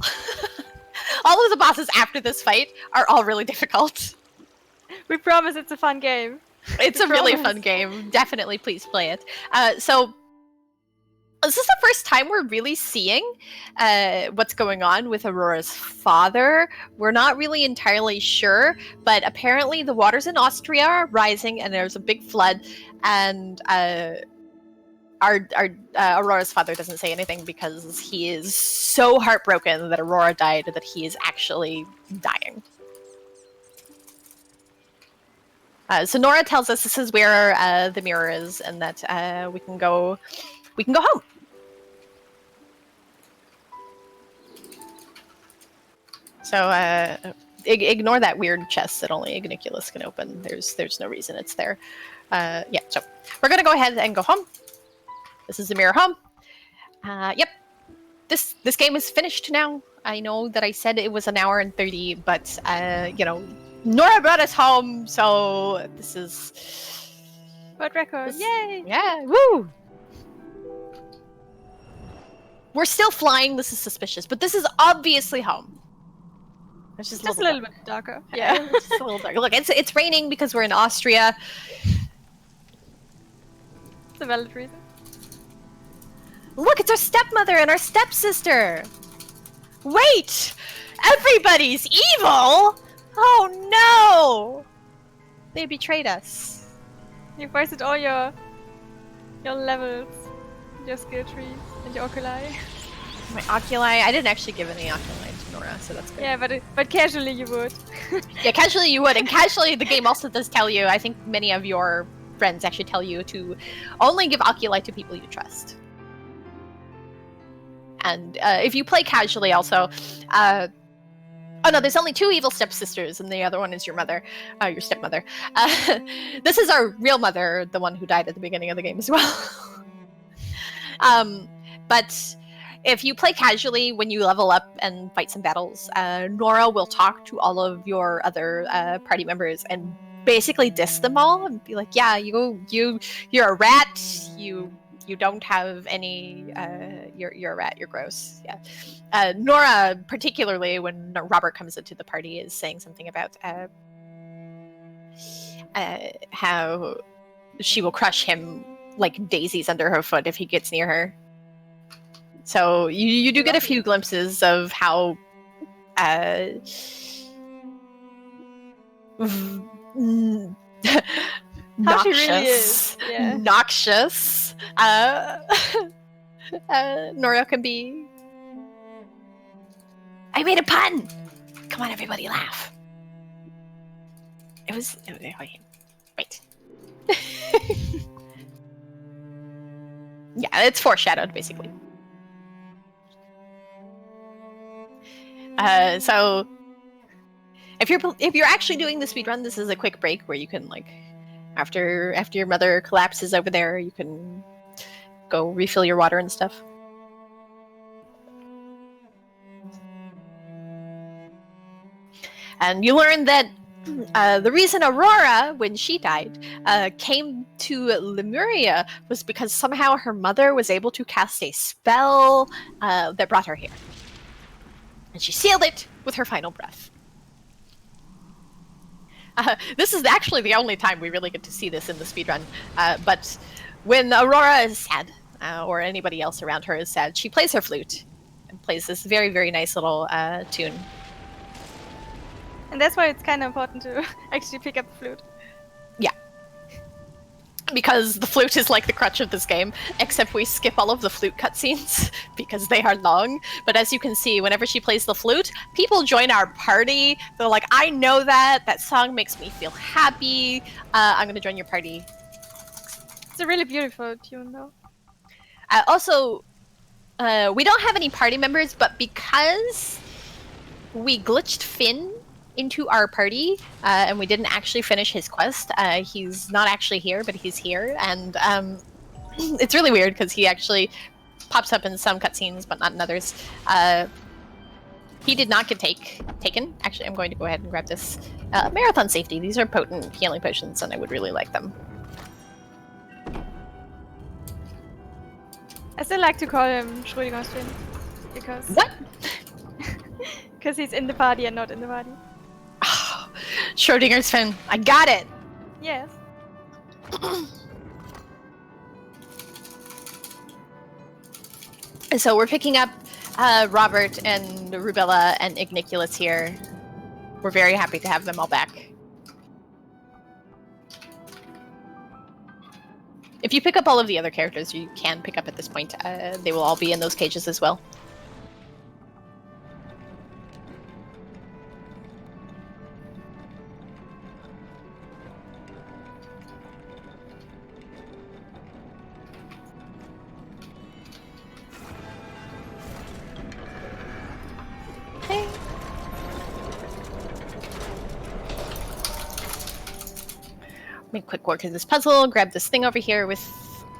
All of the bosses after this fight are all really difficult. We promise it's a fun game. It's a really fun game. Definitely please play it. So this is the first time we're really seeing what's going on with Aurora's father. We're not really entirely sure, but apparently the waters in Austria are rising and there's a big flood, and Aurora's father doesn't say anything because he is so heartbroken that Aurora died that he is actually dying. So Nora tells us this is where the mirror is, and that we can go home. So ignore that weird chest that only Igniculus can open. There's no reason it's there. Yeah, so we're gonna go ahead and go home. This is the mirror home. Yep. This game is finished now. I know that I said it was an hour and 30, but you know, Nora brought us home, so this is World record. Yay! Yeah, woo! We're still flying. This is suspicious, but this is obviously home. It's just a little bit darker. Yeah, it's just a little darker. Look, it's raining because we're in Austria. It's a valid reason. Look, it's our stepmother and our stepsister. Wait! Everybody's evil? Oh no! They betrayed us. You've wasted all your levels, your skill trees, and your oculi. My oculi? I didn't actually give any oculi to Nora, so that's good. Yeah, but casually you would. Yeah, casually you would, and casually the game also does tell you, I think many of your friends actually tell you to only give oculi to people you trust. And if you play casually also, oh no, there's only 2 evil stepsisters, and the other one is your mother, your stepmother. This is our real mother, the one who died at the beginning of the game as well. But if you play casually, when you level up and fight some battles, Nora will talk to all of your other party members and basically diss them all and be like, "Yeah, you're a rat. You don't have any. You're a rat. You're gross." Yeah. Nora, particularly when Robert comes into the party, is saying something about how she will crush him like daisies under her foot if he gets near her. So you do get a few glimpses of how how she really is. Yeah. Noxious Nora can be. I made a pun! Come on, everybody, laugh. It was... Wait. Yeah, it's foreshadowed, basically. So if you're actually doing the speedrun, this is a quick break where you can, like, after your mother collapses over there, you can go refill your water and stuff. And you learn that the reason Aurora, when she died, came to Lemuria was because somehow her mother was able to cast a spell that brought her here. And she sealed it with her final breath. This is actually the only time we really get to see this in the speedrun. But when Aurora is sad, or anybody else around her is sad, she plays her flute and plays this very, very nice little tune. And that's why it's kind of important to actually pick up the flute. Yeah. because the flute is like the crutch of this game, except we skip all of the flute cutscenes because they are long. But as you can see, whenever she plays the flute, people join our party. They're like, I know that song makes me feel happy. I'm gonna join your party. It's a really beautiful tune, though. Also, we don't have any party members, but because we glitched Finn into our party, and we didn't actually finish his quest. He's not actually here, but he's here, and it's really weird because he actually pops up in some cutscenes, but not in others. He did not get taken. Actually, I'm going to go ahead and grab this. Marathon safety. These are potent healing potions, and I would really like them. I still like to call him Schrödinger's Finn, because... What? Because he's in the party and not in the party. Oh, Schrödinger's Finn. I got it! Yes. So we're picking up Robert and Rubella and Igniculus here. We're very happy to have them all back. If you pick up all of the other characters you can pick up at this point, they will all be in those cages as well. Okay. Make quick work of this puzzle, grab this thing over here with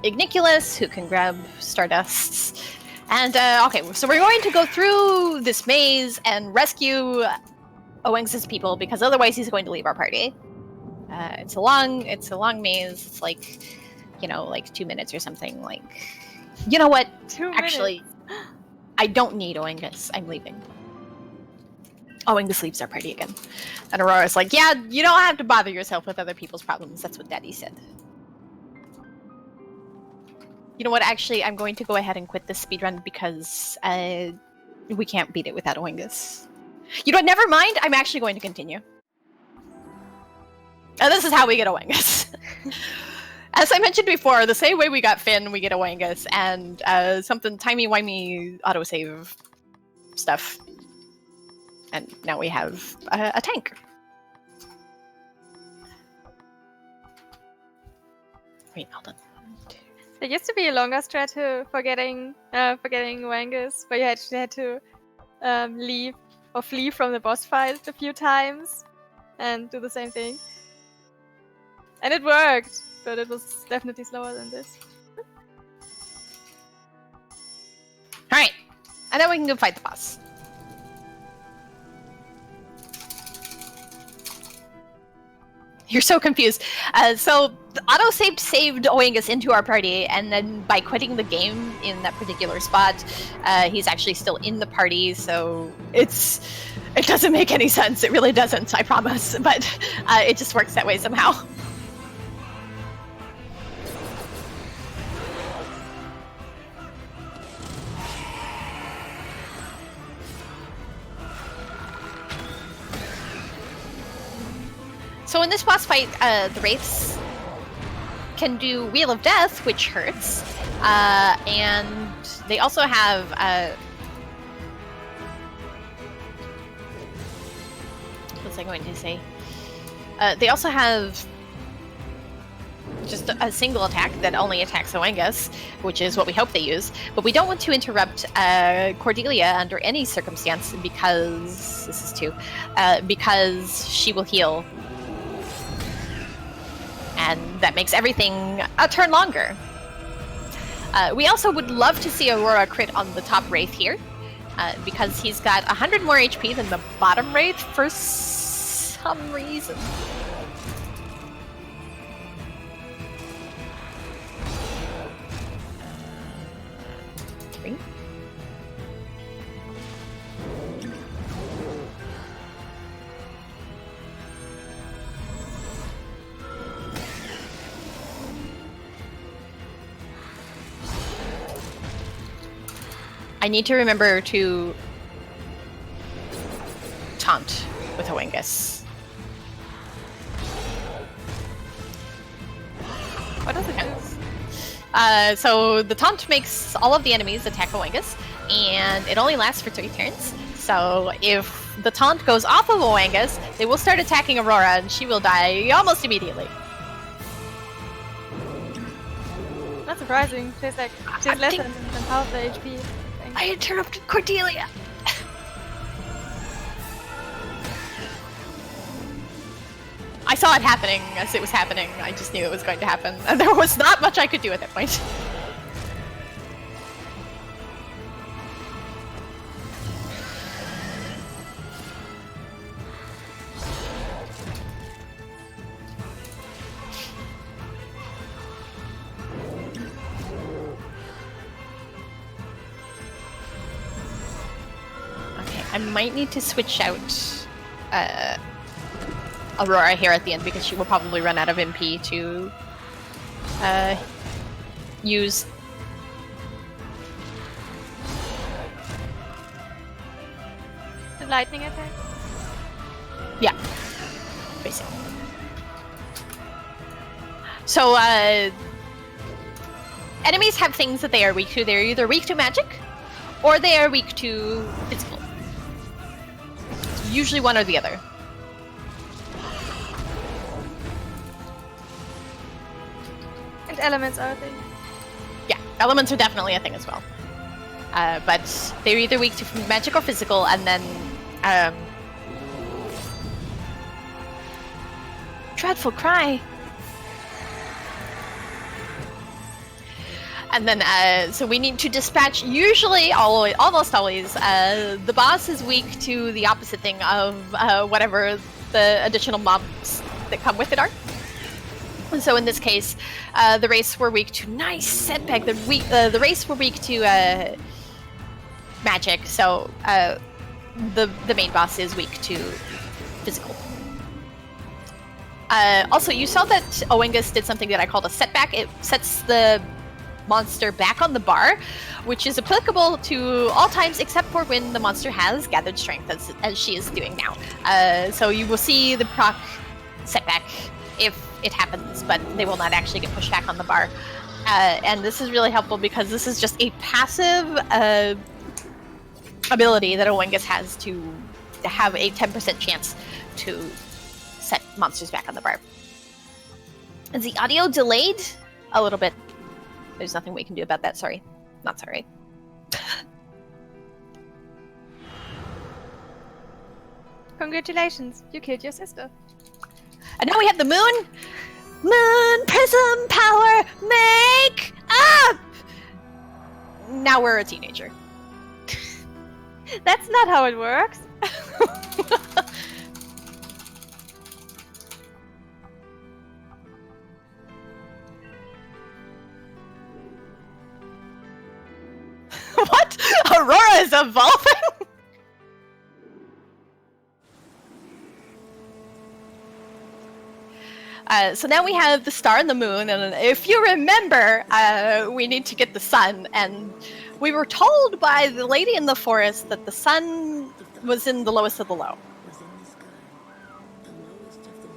Igniculus, who can grab Stardusts. And, okay, so we're going to go through this maze and rescue Oengs' people, because otherwise he's going to leave our party. It's a long maze. It's like, you know, like 2 minutes or something. Like, you know what? 2 minutes. Actually, I don't need Oengus. I'm leaving. Angus leaves our party again. And Aurora's like, yeah, you don't have to bother yourself with other people's problems. That's what Daddy said. You know what? Actually, I'm going to go ahead and quit this speedrun because we can't beat it without Angus. You know what? Never mind. I'm actually going to continue. And this is how we get Angus. As I mentioned before, the same way we got Finn, we get Angus, and something timey-wimey autosave stuff. And now we have a tank. Wait, hold on. There used to be a longer strat for getting Angus, where you actually had to leave or flee from the boss fight a few times and do the same thing. And it worked, but it was definitely slower than this. Alright, and then we can go fight the boss. You're so confused. So the autosave saved Oengus into our party, and then by quitting the game in that particular spot, he's actually still in the party. So it doesn't make any sense. It really doesn't. I promise. But it just works that way somehow. So in this boss fight, the Wraiths can do Wheel of Death, which hurts, and they also have what was I going to say? They also have just a single attack that only attacks Oengus, which is what we hope they use. But we don't want to interrupt Cordelia under any circumstance because this is 2, because she will heal. And that makes everything a turn longer. We also would love to see Aurora crit on the top Wraith here, because he's got 100 more HP than the bottom Wraith for some reason. I need to remember to taunt with Oengus. What does So the taunt makes all of the enemies attack Angus, and it only lasts for 3 turns. So if the taunt goes off of Angus, they will start attacking Aurora, and she will die almost immediately. Not surprising. She's like she's less than half the HP. I interrupted Cordelia. I saw it happening as it was happening. I just knew it was going to happen. And there was not much I could do at that point. Okay, I might need to switch out Aurora here at the end because she will probably run out of MP to use. The lightning attack? Yeah, basically. So enemies have things that they are weak to. They're either weak to magic or they are weak to physical. It's usually one or the other. Elements are a thing. Yeah, elements are definitely a thing as well. But they're either weak to magic or physical, and then dreadful cry. And then so we need to dispatch. Usually, almost always, the boss is weak to the opposite thing of whatever the additional mobs that come with it are. And so in this case, the race were weak to nice setback. The race were weak to magic. So the main boss is weak to physical. Also, you saw that Angus did something that I called a setback. It sets the monster back on the bar, which is applicable to all times except for when the monster has gathered strength, as she is doing now. So you will see the proc setback if it happens, but they will not actually get pushed back on the bar. And this is really helpful because this is just a passive ability that Angus has to have a 10% chance to set monsters back on the bar. Is the audio delayed? A little bit. There's nothing we can do about that, sorry. Not sorry. Congratulations, you killed your sister. And now we have the moon. Moon prism power, make up! Now we're a teenager. That's not how it works. What? Aurora is evolving? So now we have the star and the moon, and if you remember, we need to get the sun, and we were told by the lady in the forest that the sun was in the lowest of the low.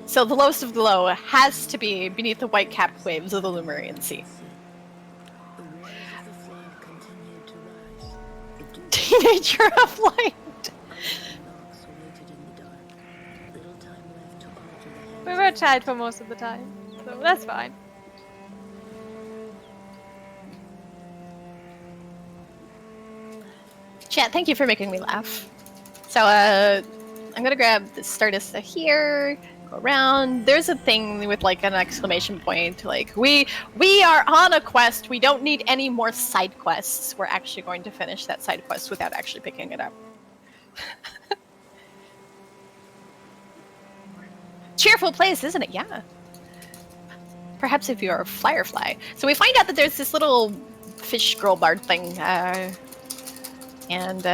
So the lowest of the low has to be beneath the white-capped waves of the Lemurian Sea. Teenager of light! We were a child for most of the time, so that's fine. Chat, thank you for making me laugh. So, I'm gonna grab the Stardust here, go around. There's a thing with like an exclamation point, like, we are on a quest, we don't need any more side quests. We're actually going to finish that side quest without actually picking it up. Cheerful place, isn't it? Yeah. Perhaps if you're a firefly. So we find out that there's this little fish girl bard thing, and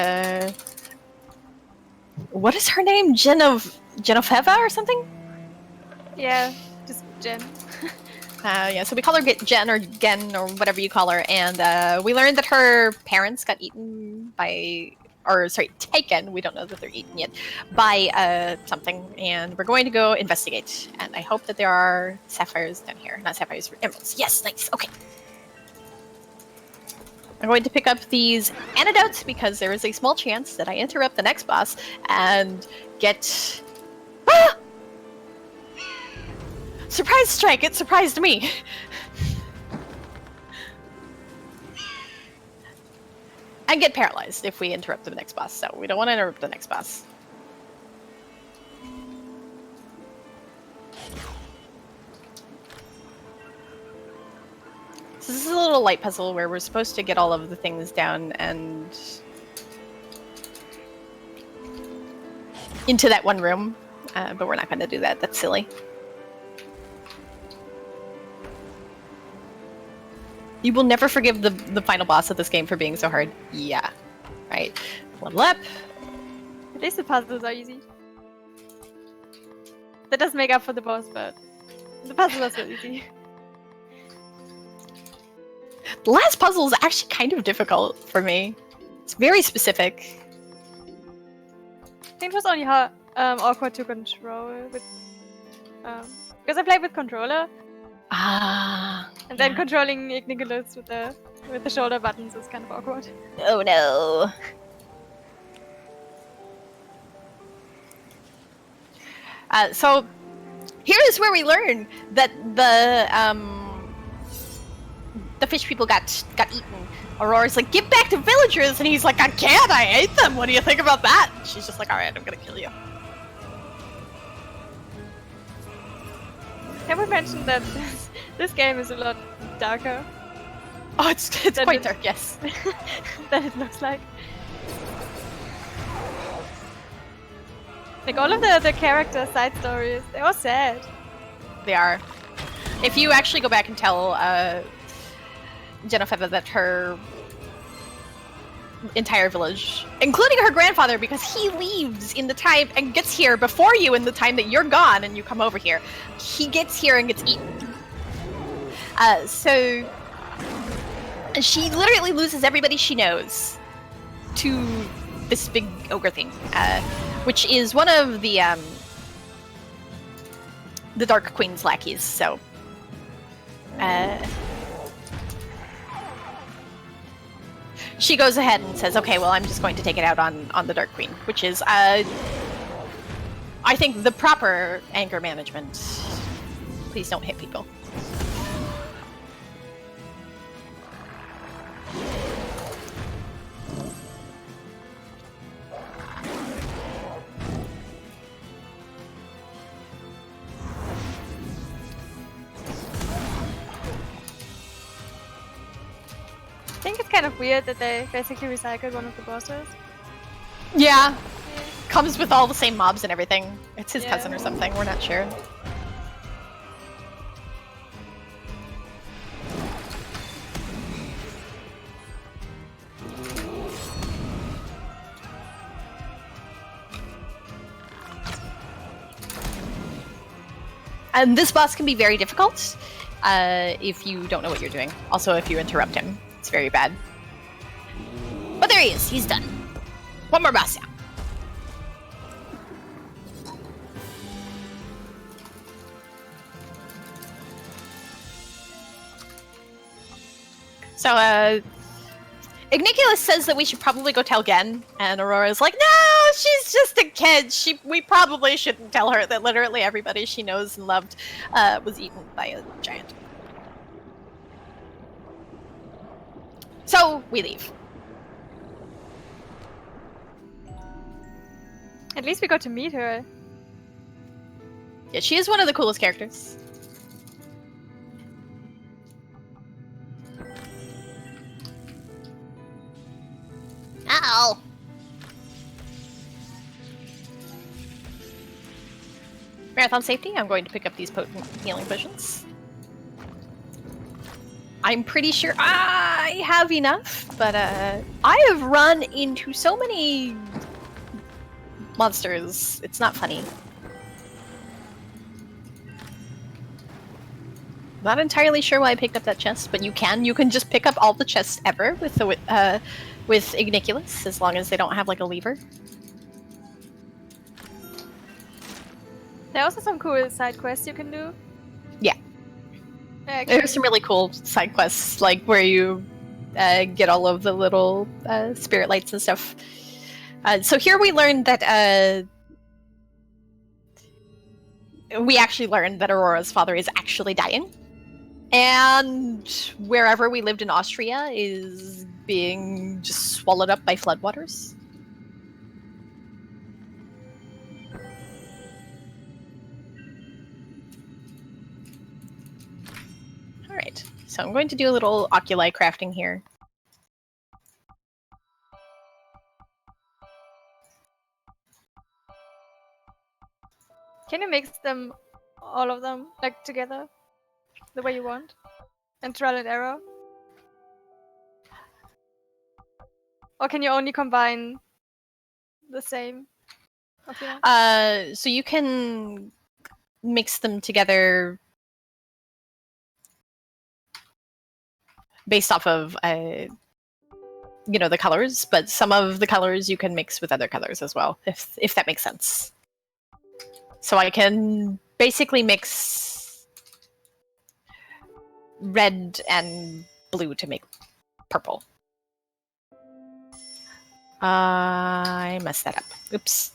what is her name? Genoveva or something? Yeah, just Jen. Yeah, so we call her Jen or Gen or whatever you call her, and we learned that her parents got eaten by, or sorry, taken, we don't know that they're eaten yet, by something, and we're going to go investigate. And I hope that there are sapphires down here. Not sapphires, emeralds. Yes, nice, okay. I'm going to pick up these antidotes because there is a small chance that I interrupt the next boss and get... Ah! Surprise strike! It surprised me! And get paralyzed if we interrupt the next boss, so we don't want to interrupt the next boss. So this is a little light puzzle where we're supposed to get all of the things down and into that one room, but we're not going to do that. That's silly. You will never forgive the final boss of this game for being so hard. Yeah. Right. Level up. At least the puzzles are easy. That does make up for the boss, but the puzzles are still easy. The last puzzle is actually kind of difficult for me. It's very specific. I think it was only awkward to control with, because I played with controller. Ah. And then controlling Igniculus with the shoulder buttons is kind of awkward. Oh no. So here is where we learn that the fish people got eaten. Aurora's like, "Give back to villagers," and he's like, "I can't. I hate them. What do you think about that?" And she's just like, "All right, I'm gonna kill you." Can we mention that this game is a lot darker? Oh, it's quite dark, yes. Than it looks like. Like all of the character side stories, they're all sad. They are. If you actually go back and tell Genevieve that her entire village, including her grandfather, because he leaves in the time and gets here before you in the time that you're gone and you come over here. He gets here and gets eaten. So she literally loses everybody she knows to this big ogre thing, which is one of the Dark Queen's lackeys. So she goes ahead and says, "Okay, well, I'm just going to take it out on the Dark Queen," which is, I think, the proper anger management. Please don't hit people. I think it's kind of weird that they basically recycled one of the bosses. Yeah. Comes with all the same mobs and everything. It's his Yeah. cousin or something, we're not sure. And this boss can be very difficult if you don't know what you're doing. Also, if you interrupt him, it's very bad. But there he is. He's done. One more boss now. So, Igniculus says that we should probably go tell Gen, and Aurora's like, "No, she's just a kid. We probably shouldn't tell her that literally everybody she knows and loved was eaten by a giant." So, we leave. At least we got to meet her. Yeah, she is one of the coolest characters. Ow! Marathon safety, I'm going to pick up these potent healing potions. I'm pretty sure I have enough, but I have run into so many monsters, it's not funny. Not entirely sure why I picked up that chest, but you can just pick up all the chests ever with the with Igniculus, as long as they don't have like a lever. There are also some cool side quests you can do. Yeah. Yeah, There's some really cool side quests, like where you get all of the little spirit lights and stuff. So here we learned that we actually learned that Aurora's father is actually dying. And wherever we lived in Austria is being just swallowed up by floodwaters. Alright, so I'm going to do a little oculi crafting here. Can you mix them, all of them, like together, the way you want, and trial and error? Or can you only combine the same? So you can mix them together based off of the colors, but some of the colors you can mix with other colors as well, if that makes sense. So I can basically mix red and blue to make purple. I messed that up. Oops.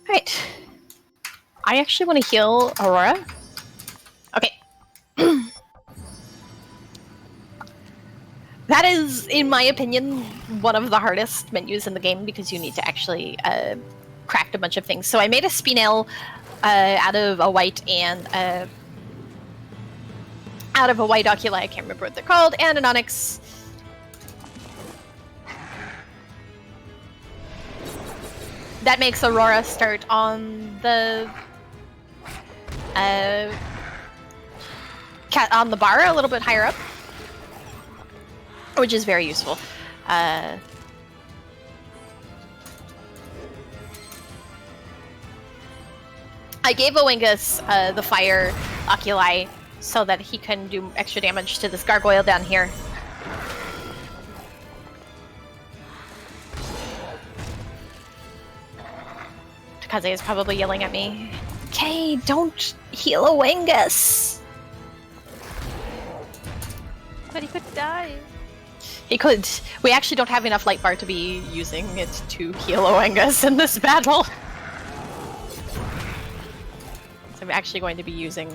Right. I actually want to heal Aurora. Okay. That is, in my opinion, one of the hardest menus in the game because you need to actually craft a bunch of things. So I made a spinel out of a white and out of a white oculi, I can't remember what they're called, and an onyx. That makes Aurora start on the on the bar a little bit higher up, which is very useful. I gave Angus the fire oculi so that he can do extra damage to this gargoyle down here. Kaze is probably yelling at me. Okay, don't heal Angus. But he could die. He could. We actually don't have enough light bar to be using it to heal Angus in this battle. So I'm actually going to be using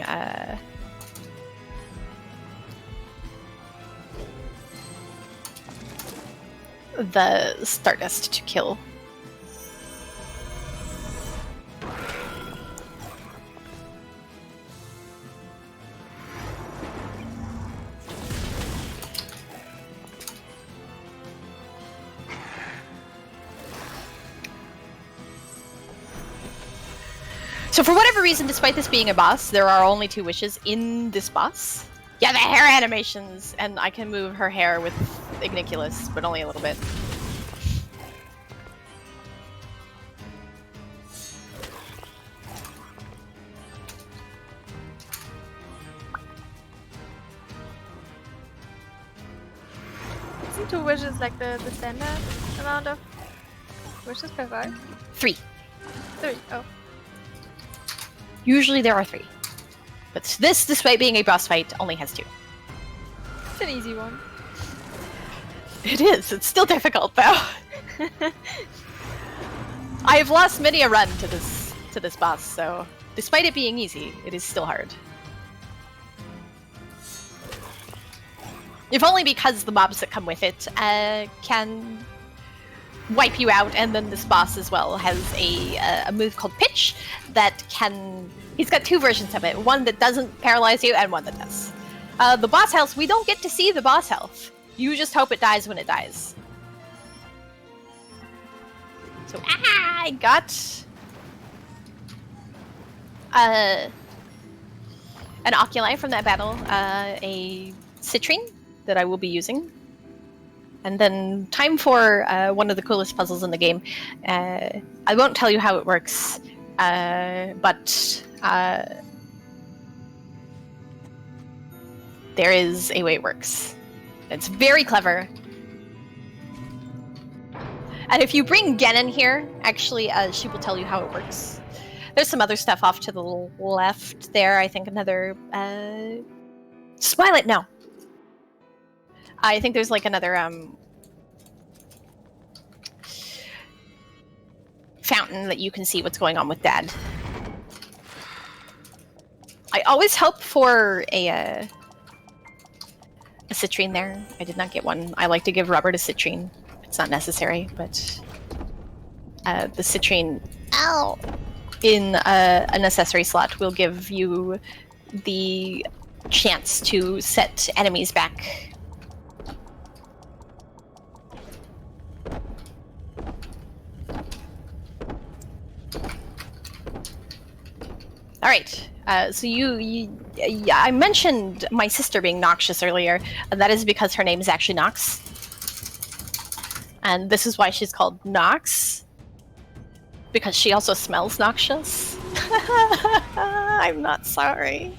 the Stardust to kill. So for whatever reason, despite this being a boss, there are only 2 wishes in this boss. Yeah, the hair animations! And I can move her hair with Igniculus, but only a little bit. Isn't 2 wishes like the standard amount of wishes per fight? 3. 3, oh. Usually there are 3. But this, despite being a boss fight, only has 2. It's an easy one. It is. It's still difficult, though. I have lost many a run to this boss, so despite it being easy, it is still hard. If only because the mobs that come with it can wipe you out, and then this boss as well has a move called Pitch that can... He's got 2 versions of it. One that doesn't paralyze you, and one that does. The boss health, we don't get to see the boss health. You just hope it dies when it dies. So, I got... an oculi from that battle, a citrine that I will be using. And then time for one of the coolest puzzles in the game. I won't tell you how it works, but there is a way it works. It's very clever. And if you bring Gen in here, actually, she will tell you how it works. There's some other stuff off to the left there. I think another spoil it. No, I think there's like another fountain that you can see what's going on with Dad. I always hope for a citrine there. I did not get one. I like to give Robert a citrine. It's not necessary, but the citrine in an accessory slot will give you the chance to set enemies back. All right. So I mentioned my sister being noxious earlier, and that is because her name is actually Nox. And this is why she's called Nox. Because she also smells noxious. I'm not sorry.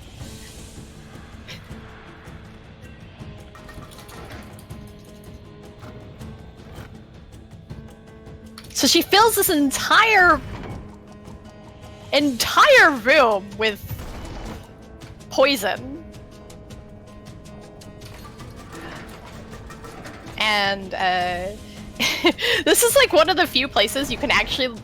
So she fills this entire room with poison. And this is like one of the few places you can actually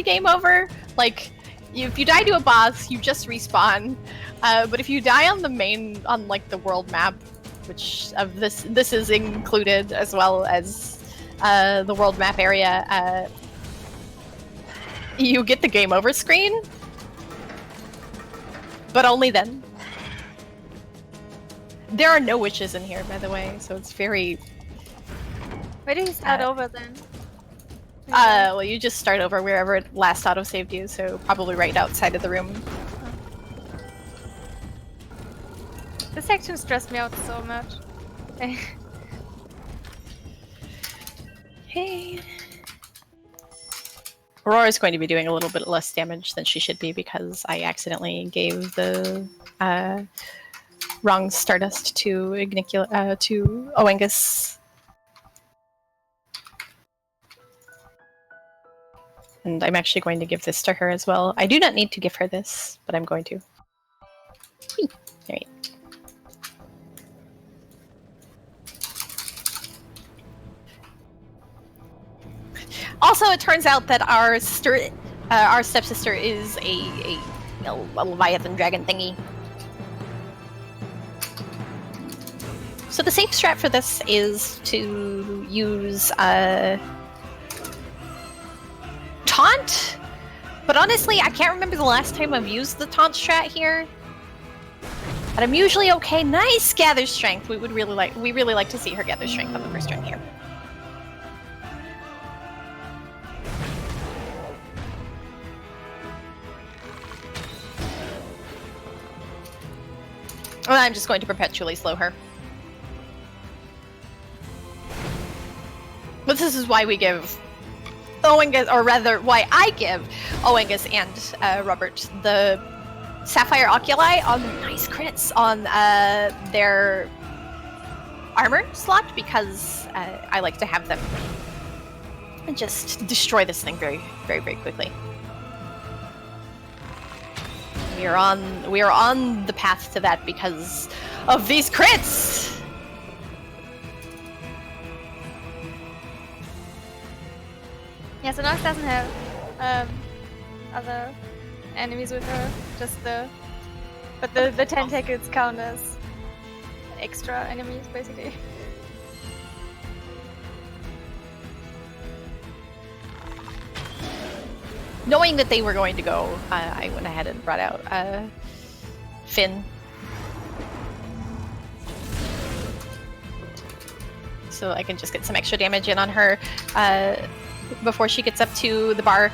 game over. Like, if you die to a boss, you just respawn. But if you die on the world map, which of this is included, as well as the world map area, you get the game over screen. But only then. There are no witches in here, by the way, so it's very... Where do you start over then? Well, you just start over wherever it last autosaved you, so probably right outside of the room. This section stressed me out so much. Hey. Aurora's going to be doing a little bit less damage than she should be because I accidentally gave the wrong Stardust to to Angus. And I'm actually going to give this to her as well. I do not need to give her this, but I'm going to. Whee! There you go. Also, it turns out that our stepsister is a Leviathan dragon thingy. So the safe strat for this is to use taunt, but honestly, I can't remember the last time I've used the taunt strat here. But I'm usually okay. Nice gather strength. We really like to see her gather strength on the first turn here. Well, I'm just going to perpetually slow her. But this is why we give Angus, or rather, why I give Angus and Robert the Sapphire Oculi on nice crits on their armor slot, because I like to have them just destroy this thing very, very, very quickly. We are on the path to that because of these crits. Yeah, so Nox doesn't have other enemies with her, just but the tentacles count as extra enemies, basically. Knowing that they were going to go, I went ahead and brought out Finn. So I can just get some extra damage in on her before she gets up to the bar.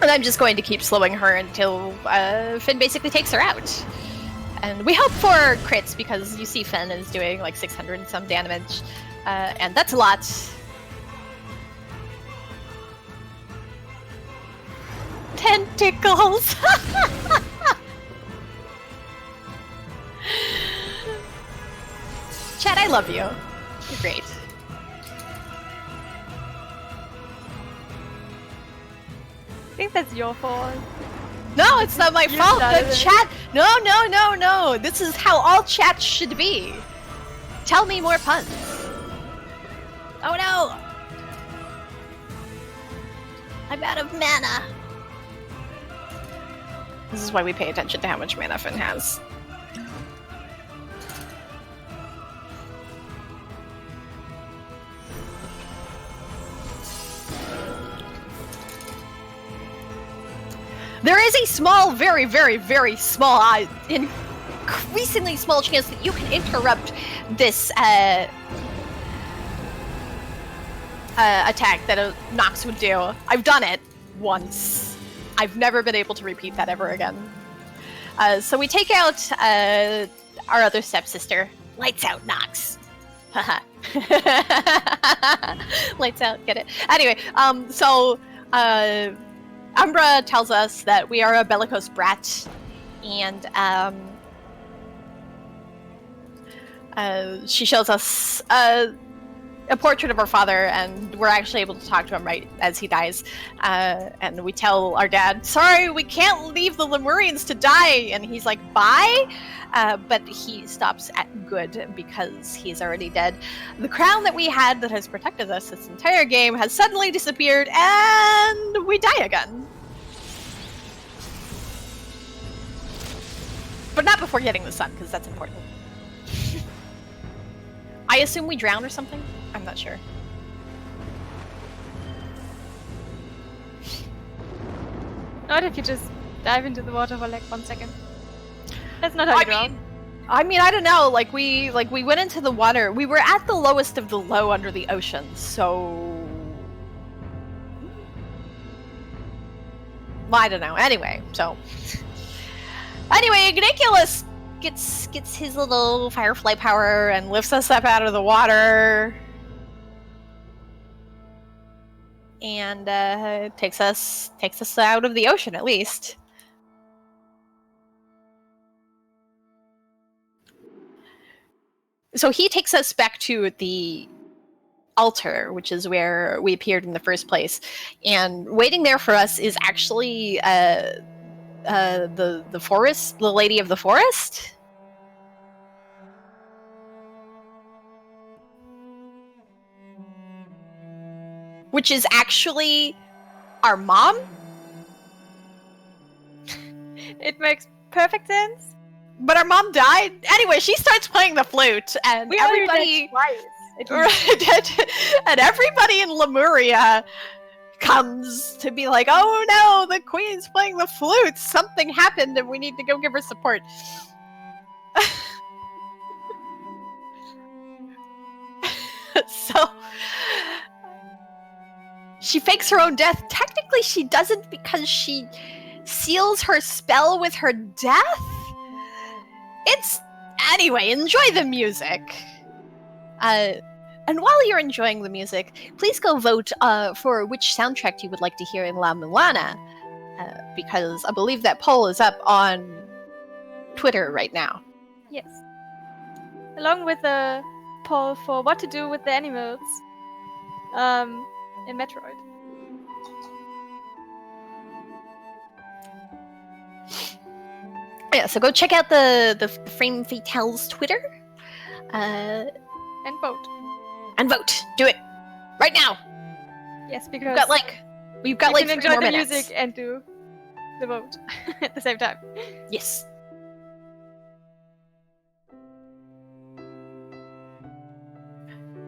And I'm just going to keep slowing her until Finn basically takes her out. And we hope for crits because you see Finn is doing like 600 and some damage. And that's a lot. Tentacles! Chad, I love you. You're great. I think that's your fault. No, it's not my fault. The chat. No. This is how all chats should be. Tell me more puns. Oh no! I'm out of mana. This is why we pay attention to how much mana Finn has. There is a small, very, very, very small, increasingly small chance that you can interrupt this attack that a Nox would do. I've done it once. I've never been able to repeat that ever again. So we take out our other stepsister. Lights out, Nox. Haha. Lights out, get it? Anyway, Umbra tells us that we are a bellicose brat, and she shows us a portrait of our father, and we're actually able to talk to him right as he dies. And we tell our dad, sorry, we can't leave the Lemurians to die, and he's like, bye? But he stops at good because he's already dead. The crown that we had that has protected us this entire game has suddenly disappeared, and we die again. But not before getting the sun, because that's important. I assume we drown or something? I'm not sure. Not if you just dive into the water for like 1 second. That's not how you drown. I mean, I don't know. Like we went into the water. We were at the lowest of the low under the ocean, so I don't know. Anyway, Igniculus gets his little firefly power and lifts us up out of the water, and takes us out of the ocean at least. So he takes us back to the altar, which is where we appeared in the first place, and waiting there for us is actually the forest, the Lady of the Forest. Which is actually our mom. It makes perfect sense. But our mom died. Anyway, she starts playing the flute, and everybody and everybody in Lemuria comes to be like, "Oh no, the queen's playing the flute. Something happened, and we need to go give her support." So she fakes her own death. Technically, she doesn't, because she seals her spell with her death. Anyway, enjoy the music. And while you're enjoying the music, please go vote for which soundtrack you would like to hear in La Mulana, because I believe that poll is up on Twitter right now. Yes. Along with the poll for what to do with the animals in Metroid. Yeah, so go check out the Frame Fatale's Twitter. And vote. And vote. Do it right now. Yes, because we've got like 3 more minutes. You can enjoy the music and do the vote at the same time. Yes.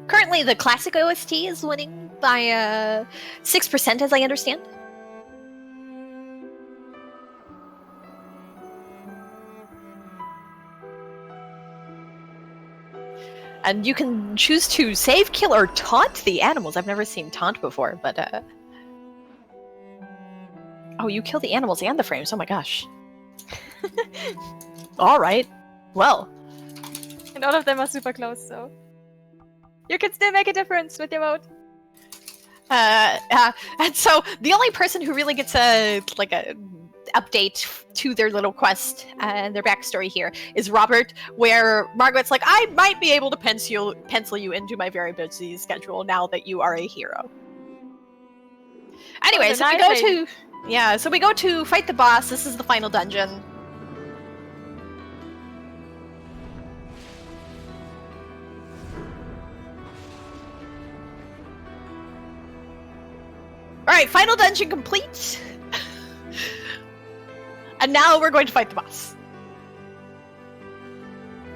Currently, the classic OST is winning by 6%, as I understand. And you can choose to save, kill, or taunt the animals. I've never seen taunt before, but oh, you kill the animals and the frames. Oh my gosh. All right. Well, And all of them are super close, so you can still make a difference with your vote. and so the only person who really gets a update to their little quest and their backstory here is Robert, where Margaret's like, I might be able to pencil you into my very busy schedule now that you are a hero. Anyway, so we go to fight the boss. This is the final dungeon. Alright, final dungeon complete. And now we're going to fight the boss.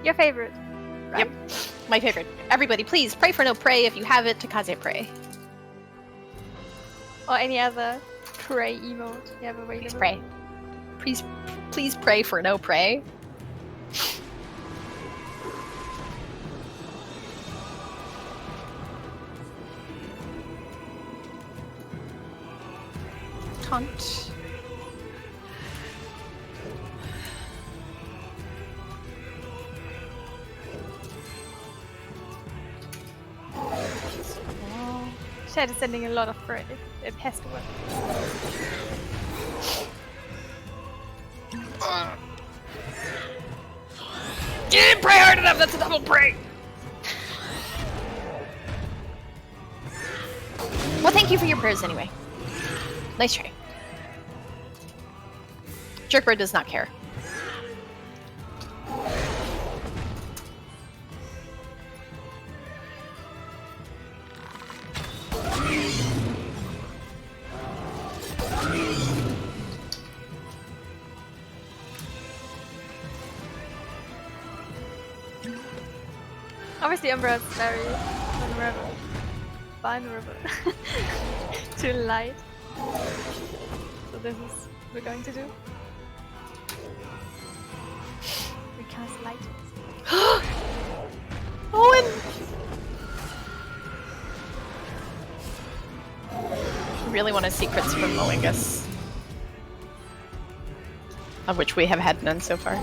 Your favorite, right? Yep, my favorite. Everybody, please pray for no prey if you have it to Kaze pray. Or any other pray emote you have available. Please pray. Please pray for no prey. Taunt. Shed is sending a lot of prey. It has to work. You didn't pray hard enough, that's a double pray! Well, thank you for your prayers anyway. Nice try. Jerkbird does not care. Obviously, Umbra is very vulnerable to light. So this is what we're going to do. We cast light. Owen! I really want to secrets from Angus, of which we have had none so far.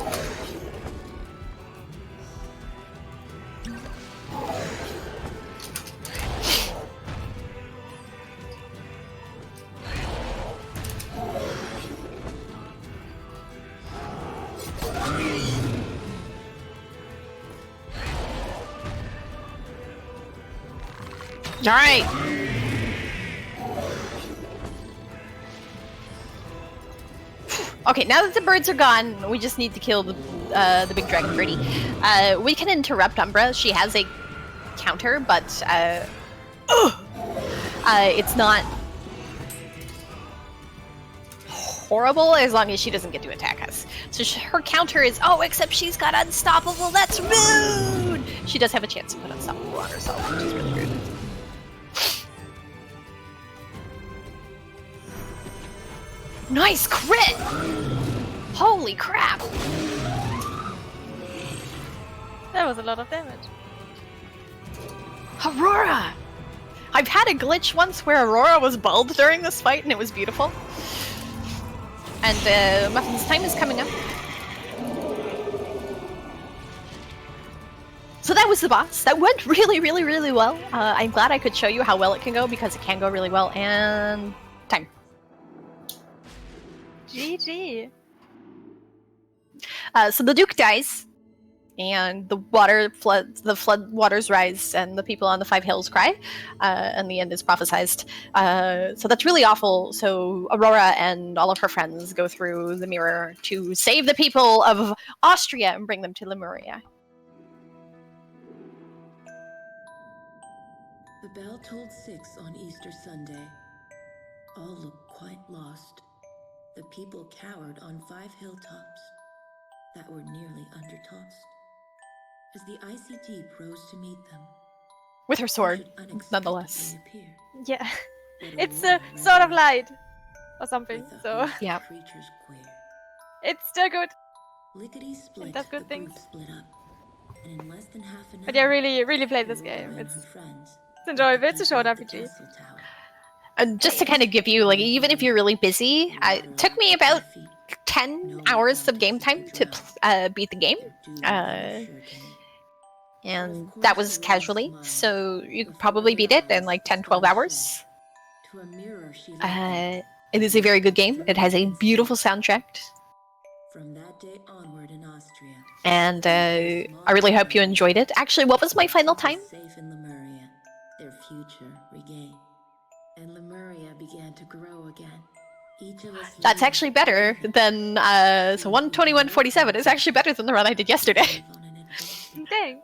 All right. Okay, now that the birds are gone, we just need to kill the big dragon birdie. We can interrupt Umbra. She has a counter, but it's not horrible as long as she doesn't get to attack us. So her counter is, oh, except she's got unstoppable. That's rude. She does have a chance to put unstoppable on herself, which is really rude. Nice crit! Holy crap! That was a lot of damage. Aurora! I've had a glitch once where Aurora was bald during this fight and it was beautiful. And Muffin's time is coming up. So that was the boss. That went really, really, really well. I'm glad I could show you how well it can go because it can go really well. And time. GG. So the Duke dies, and the flood waters rise, and the people on the 5 hills cry, and the end is prophesized. So that's really awful. So Aurora and all of her friends go through the mirror to save the people of Austria and bring them to Lemuria. The bell tolled 6 on Easter Sunday. All looked quite lost. The people cowered on 5 hilltops that were nearly undertossed. As the icy deep rose to meet them, With her sword, nonetheless. Yeah. It's a sword of light or something, so yeah. it's still good. Lickety split, It does good things. split up, and in less than half an hour, But yeah, really play this game. It's enjoyable. It's a short RPG. And just to kind of give you, like, even if you're really busy, it took me about 10 hours of game time to beat the game. And that was casually, so you could probably beat it in like 10, 12 hours. It is a very good game. It has a beautiful soundtrack. From that day onward in Austria, And I really hope you enjoyed it. Actually, what was my final time? safe in Lemuria, their future regained, and Lemuria began to grow again. Each of us That's actually better than so 121.47 is actually better than the run I did yesterday. live on an adventure. Dang.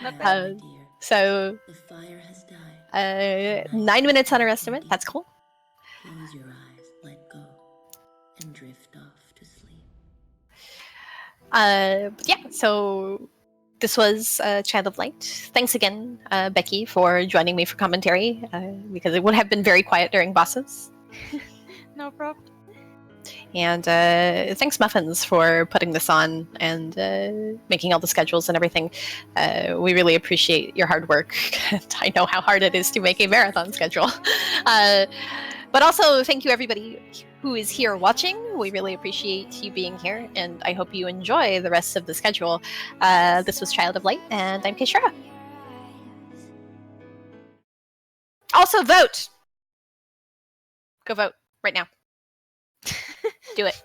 Not And, bad. my dear, So the fire has died. 9 minutes under estimate. That's cool. Close your eyes, let go, and drift off to sleep. Yeah, so this was Child of Light. Thanks again, Becky, for joining me for commentary, because it would have been very quiet during bosses. No problem. And thanks, Muffins, for putting this on and making all the schedules and everything. We really appreciate your hard work. I know how hard it is to make a marathon schedule. But also, thank you, everybody who is here watching. We really appreciate you being here, and I hope you enjoy the rest of the schedule. This was Child of Light, and I'm caeshura. Also, vote! Go vote right now. Do it.